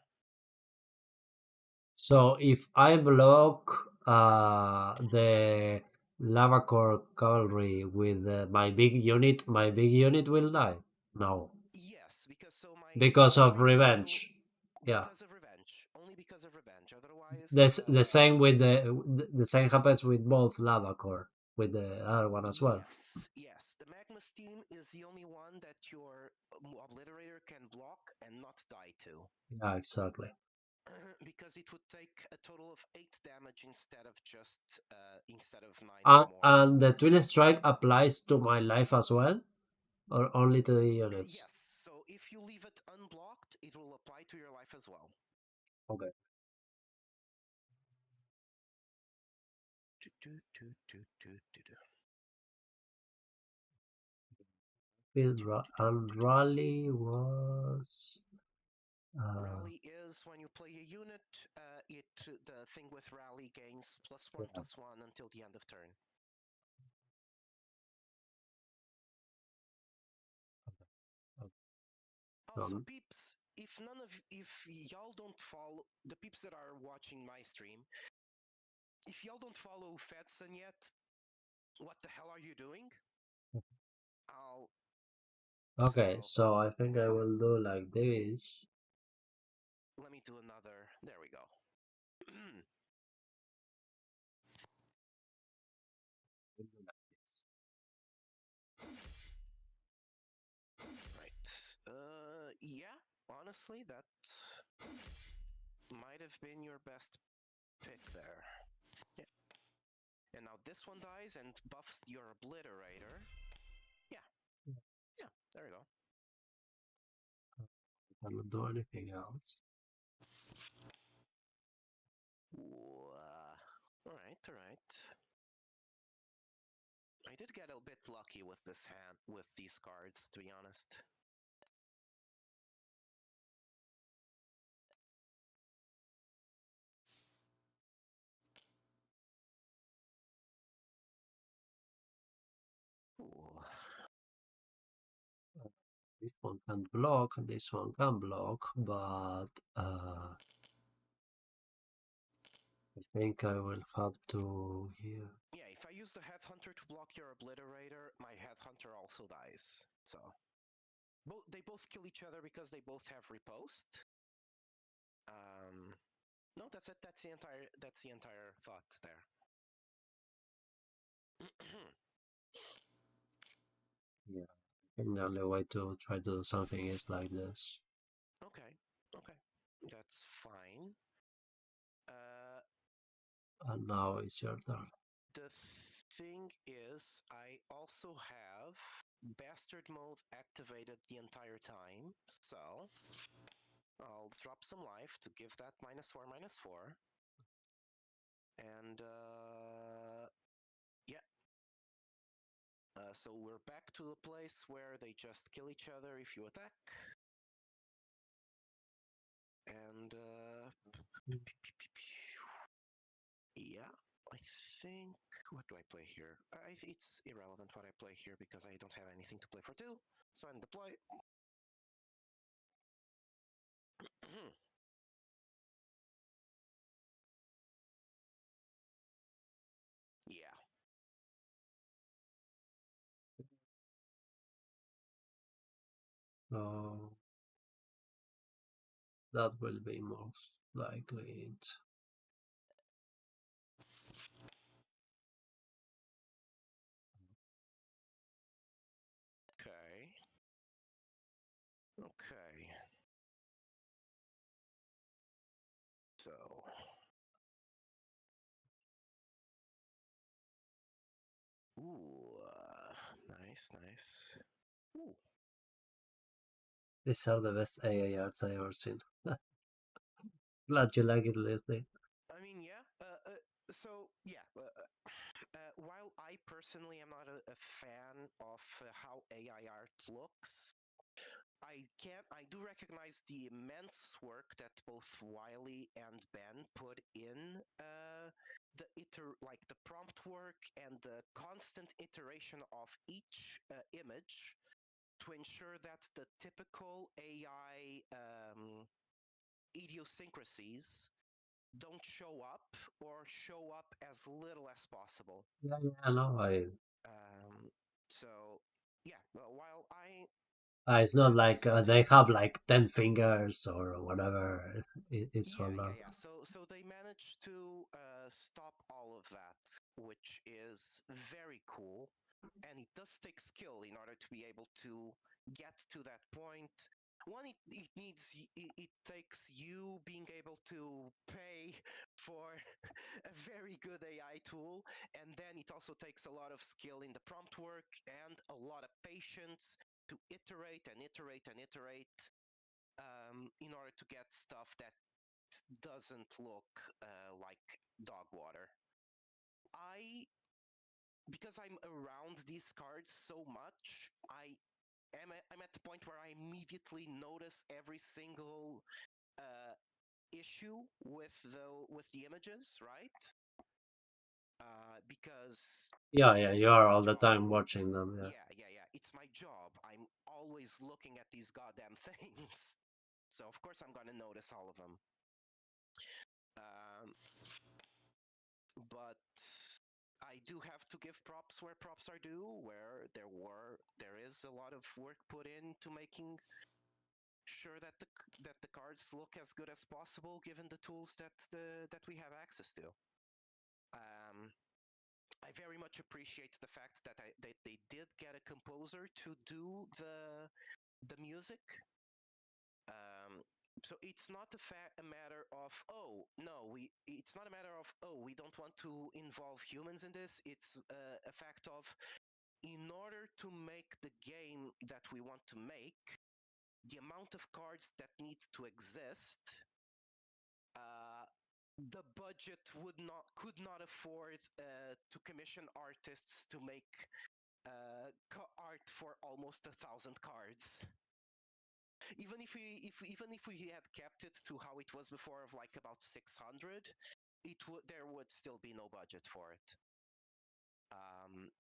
So if I block the lava core cavalry with my big unit will die. No, Yes, because so my because of cavalry will revenge. Yeah, because of revenge. Only because of revenge. Otherwise, the same with the same happens with both lava core with the other one as well. yes. The magma steam is the only one that your obliterator can block and not die to. Yeah, exactly. Because it would take a total of 8 damage instead of 9 or more. And the twin strike applies to my life as well, or only to the units? Yes, so if you leave it unblocked, it will apply to your life as well. Okay. And rally was Rally is when you play a unit, the thing with rally gains +1/+1 until the end of turn. Also, peeps, if y'all don't follow the peeps that are watching my stream, if y'all don't follow Fedson yet, what the hell are you doing? okay, so I think I will do like this. Let me do another. There we go. Right. Yeah, honestly, that might have been your best pick there. Yeah. And now this one dies and buffs your obliterator. Yeah. Yeah, there we go. I cannot do anything else. Alright, alright. I did get a bit lucky with this hand, with these cards, to be honest. Ooh. This one can block, this one can block, but I think I will have to here. Yeah, if I use the Headhunter to block your obliterator, my Headhunter also dies. So they both kill each other because they both have riposte. No, that's it. That's the entire thought there. Yeah, I think the only way to try to do something is like this. Okay, that's fine. And now it's your turn. The thing is, I also have Bastard Mode activated the entire time, so I'll drop some life to give that -4/-4. And yeah. So we're back to the place where they just kill each other if you attack. And yeah, I think, what do I play here? It's irrelevant what I play here because I don't have anything to play for 2. So I'm deploy. Yeah. So that will be most likely it. Okay. Okay. So. Ooh. Nice. Ooh. These are the best AARs I've ever seen. Glad you like it, Leslie. I mean, yeah. So yeah. While I personally am not a fan of how AI art looks, I do recognize the immense work that both Wiley and Ben put in the prompt work and the constant iteration of each image to ensure that the typical AI idiosyncrasies don't show up or show up as little as possible. Yeah, yeah, no, Um, so yeah, well, while it's not like that's they have like 10 fingers or whatever. It's for yeah, that. yeah. So they managed to stop all of that, which is very cool, and it does take skill in order to be able to get to that point. One, it takes you being able to pay for a very good AI tool, and then it also takes a lot of skill in the prompt work and a lot of patience to iterate and iterate and iterate in order to get stuff that doesn't look like dog water. I Because I'm around these cards so much, I'm at the point where I immediately notice every single uh, issue with the images, right? Because Yeah, yeah, you it's are my all the job. time watching them. Yeah. Yeah. It's my job. I'm always looking at these goddamn things. So of course I'm gonna notice all of them. Um, but I do have to give props where props are due, where there is a lot of work put into making sure that the cards look as good as possible given the tools that we have access to. Um, I very much appreciate the fact that they did get a composer to do the music. Um, so it's not a matter of it's not a matter of we don't want to involve humans in this. It's a fact of in order to make the game that we want to make, the amount of cards that needs to exist, uh, the budget could not afford to commission artists to make art for almost 1,000 cards. Even if we had kept it to how it was before of like about 600, there would still be no budget for it. Um,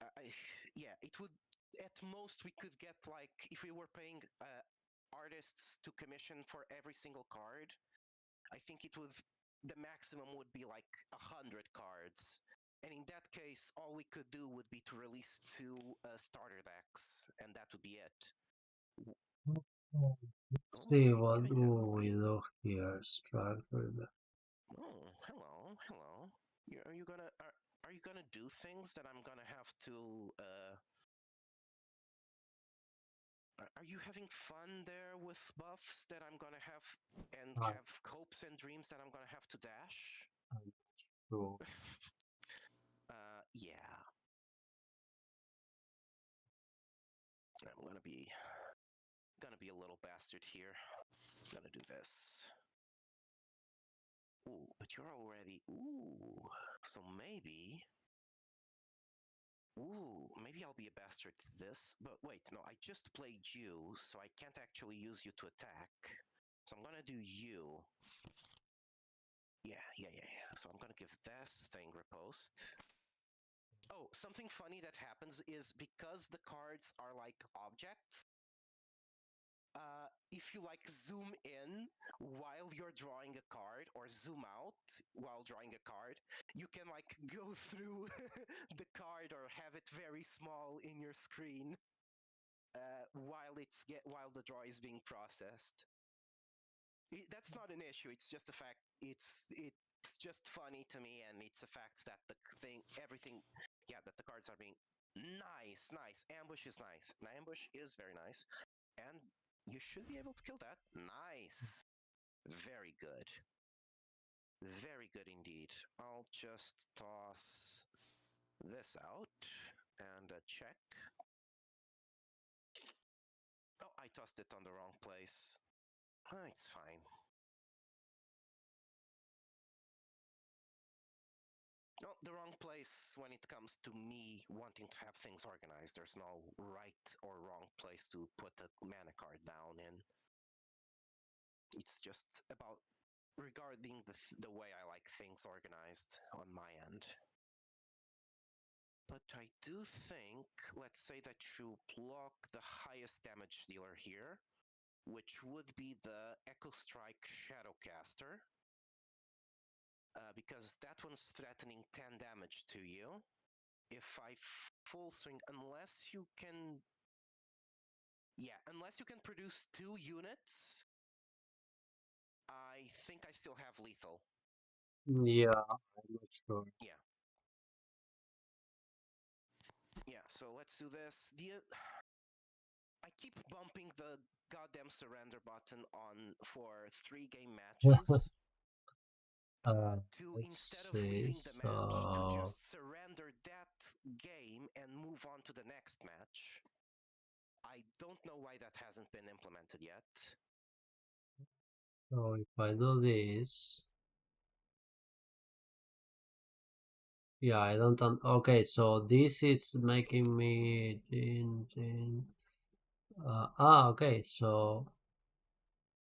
I, yeah, it would at most we could get like if we were paying artists to commission for every single card. I think the maximum would be like 100 cards. And in that case, all we could do would be to release two starter decks, and that would be it. Let's Oh, see what yeah, do yeah. we do here. Structure. Oh, hello. Are you gonna do things that I'm gonna have to? Are you having fun there with buffs that I'm gonna have and I have hopes and dreams that I'm gonna have to dash? do. Yeah. I'm gonna be a little bastard here. Gonna do this. Ooh, but you're already. Ooh. So maybe. Ooh, maybe I'll be a bastard to this. But wait, no, I just played you, so I can't actually use you to attack. So I'm gonna do you. Yeah. So I'm gonna give this thing riposte. Oh, something funny that happens is because the cards are like objects, if you like zoom in while you're drawing a card or zoom out while drawing a card, you can like go through the card or have it very small in your screen while the draw is being processed. That's not an issue. It's just a fact. It's just funny to me, and it's a fact that everything, yeah, that the cards are being nice. Ambush is nice. An ambush is very nice, and you should be able to kill that. Nice. Very good. Very good indeed. I'll just toss this out and check. Oh, I tossed it on the wrong place. It's fine. Oh, the wrong place. place when it comes to me wanting to have things organized. There's no right or wrong place to put a mana card down in. It's just about regarding the way I like things organized on my end. But I do think, let's say that you block the highest damage dealer here, which would be the Echo Strike Shadowcaster, because that one's threatening 10 damage to you. If I full swing, unless you can... Yeah, unless you can produce 2 units, I think I still have lethal. Yeah, I'm not sure. Yeah. Yeah, so let's do this. I keep bumping the goddamn surrender button on for 3-game matches. To instead Let's of see. leaving the match, to So, just surrender that game and move on to the next match. I don't know why that hasn't been implemented yet. so if I do this, yeah, I don't. Okay, so this is making me. Okay, so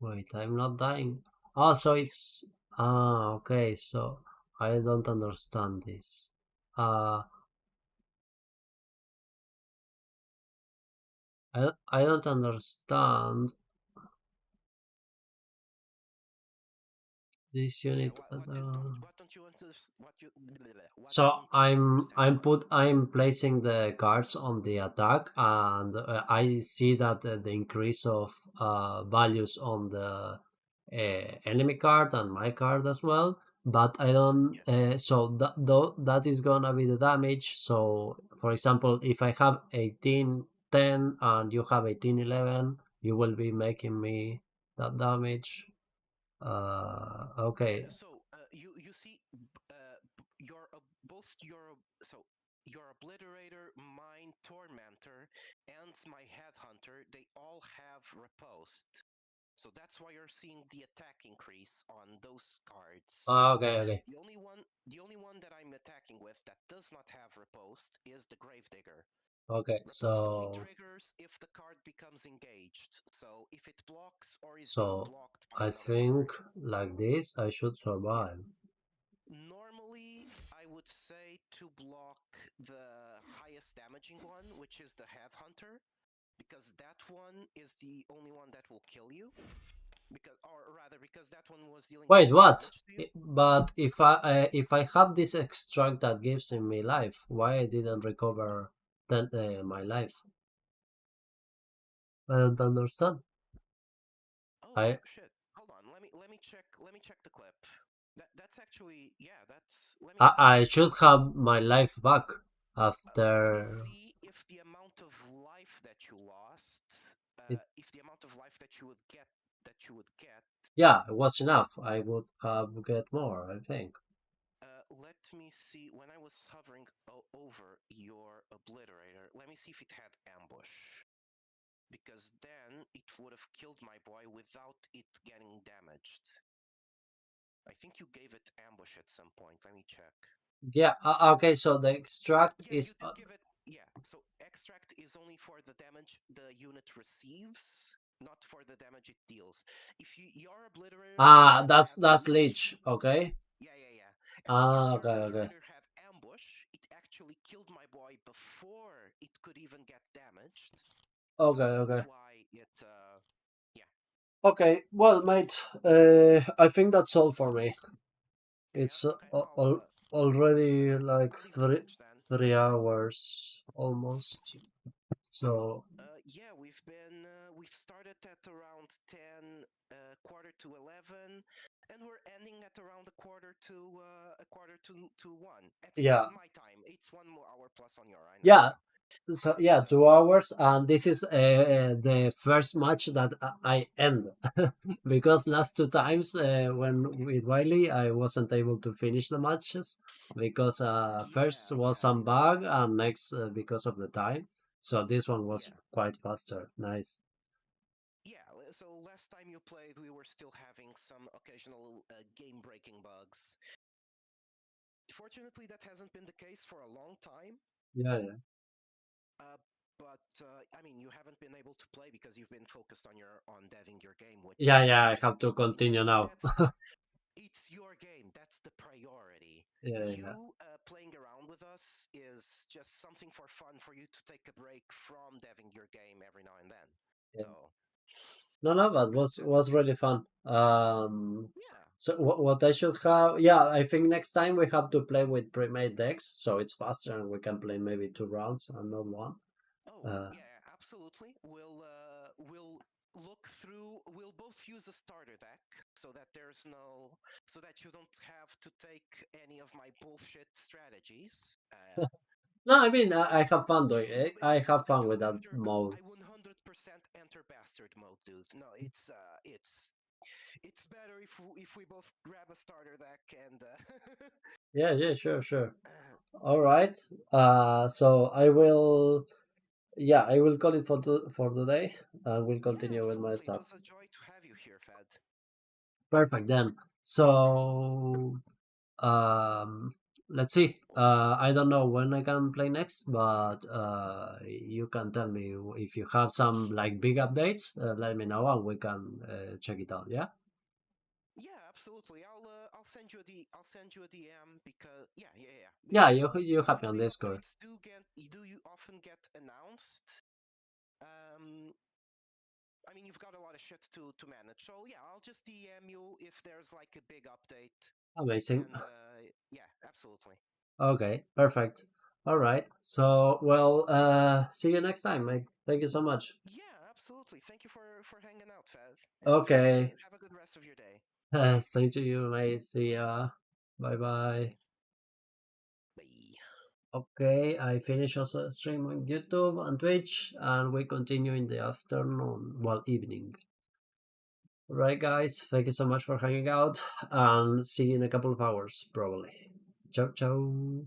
wait, I'm not dying. Oh, so it's. Okay, so I don't understand this. Uh, I don't understand this Yeah, unit. what don't you want to what So don't you understand about it? I'm placing the cards on the attack, and I see that the increase of values on the enemy card and my card as well. But I don't. Yeah. So that is gonna be the damage. So for example, if I have 1810 and you have 1811, you will be making me that damage. Yeah, Okay. so you see, your both your so your obliterator, mine, tormentor, and my headhunter, they all have riposte. So that's why you're seeing the attack increase on those cards. Okay. The only one that I'm attacking with that does not have riposte is the Gravedigger. Okay. Riposte only So. triggers if the card becomes engaged. So if it blocks or is being So blocked by I another think card. like this I should Yeah. survive. Normally, I would say to block the highest damaging one, which is the Headhunter, because that one is the only one that will kill you. Because that one was dealing the Wait, most what? damage to you. But if I have this extract that gives me life, why I didn't recover my life? I don't understand. Oh I shit! Hold on. Let me check. Let me check the clip. That's actually, yeah. That's let me see. I should have my life back Let me after see if the amount of life that you lost, it. if the amount of life that you would get. Yeah, it was enough. I would have get more. I think. Let me see. When I was hovering over your obliterator, let me see if it had ambush. Because then it would have killed my boy without it getting damaged. I think you gave it ambush at some point. Let me check. Yeah. Okay. So the extract Yeah, you is. did give it. Yeah, so extract is only for the damage the unit receives, not for the damage it deals. If your obliterator didn't have That's ambush, Leech. Okay. yeah, yeah, yeah. And because your Okay. obliterator had ambush, it actually killed my boy before it could even get damaged. So that's Okay. why it, yeah. Okay, well, mate, I think that's all for me. Yeah, yeah. It's Okay, I'll already finish like recording the match then. 3 hours almost. So, Yeah, we've started at around 10, quarter to 11, and we're ending at around a quarter to 1 at yeah, my time. It's 1 more hour plus on your. I know, I yeah. know. So, yeah, So 2 hours, and this is the first match that I end because last two times when with Wiley, I wasn't able to finish the matches because first yeah, was yeah, some bug, and next because of the time. So this one was yeah, quite faster. Nice. yeah. So last time you played, we were still having some occasional game-breaking bugs. Fortunately, that hasn't been the case for a long time. Yeah, yeah. Uh, but I mean, you haven't been able to play because you've been focused on deving your game, Yeah, which yeah, I have to I mean, continue now. that's it's your game. That's the priority. Yeah, yeah, You playing around with us is just something for fun for you to take a break from deving your game every now and then. yeah. So, No, no, but but was really fun. yeah. So what I should have, yeah, I think next time we have to play with pre-made decks, so it's faster and we can play maybe 2 rounds and not one. Oh, Uh, yeah, absolutely. We'll look through. We'll both use a starter deck so that there's no, so that you don't have to take any of my bullshit strategies. no, I mean I have fun doing No, it. I because have fun with that mode. I 100% enter bastard mode, dude. No, it's better if we both grab a starter deck and Yeah, yeah, sure, sure. All right. So I will. Yeah, I will call it for today, and we'll yeah, continue with my absolutely. It stuff. was a joy to have you here, Fed. Perfect then. So let's see. I don't know when I can play next, but you can tell me if you have some like big updates. Let me know, and we can check it out. Yeah. Yeah, absolutely. I'll send you a DM because yeah Yeah, because you have me when on big Discord. updates do you often get announced. Um, I mean, you've got a lot of shit to manage, so yeah, I'll just DM you if there's like a big update. Amazing. And yeah, absolutely. Okay, perfect. All right. So, well, see you next time, mate. Thank you so much. Yeah, absolutely. Thank you for hanging out, Fed, and Okay. have a good rest of your day. Same to you, mate. See ya. Bye bye. Bye. Bye. Okay, I finish also a stream on YouTube and Twitch, and we continue in the afternoon, well, evening. Right, guys, thank you so much for hanging out, and see you in a couple of hours, probably. Ciao, ciao.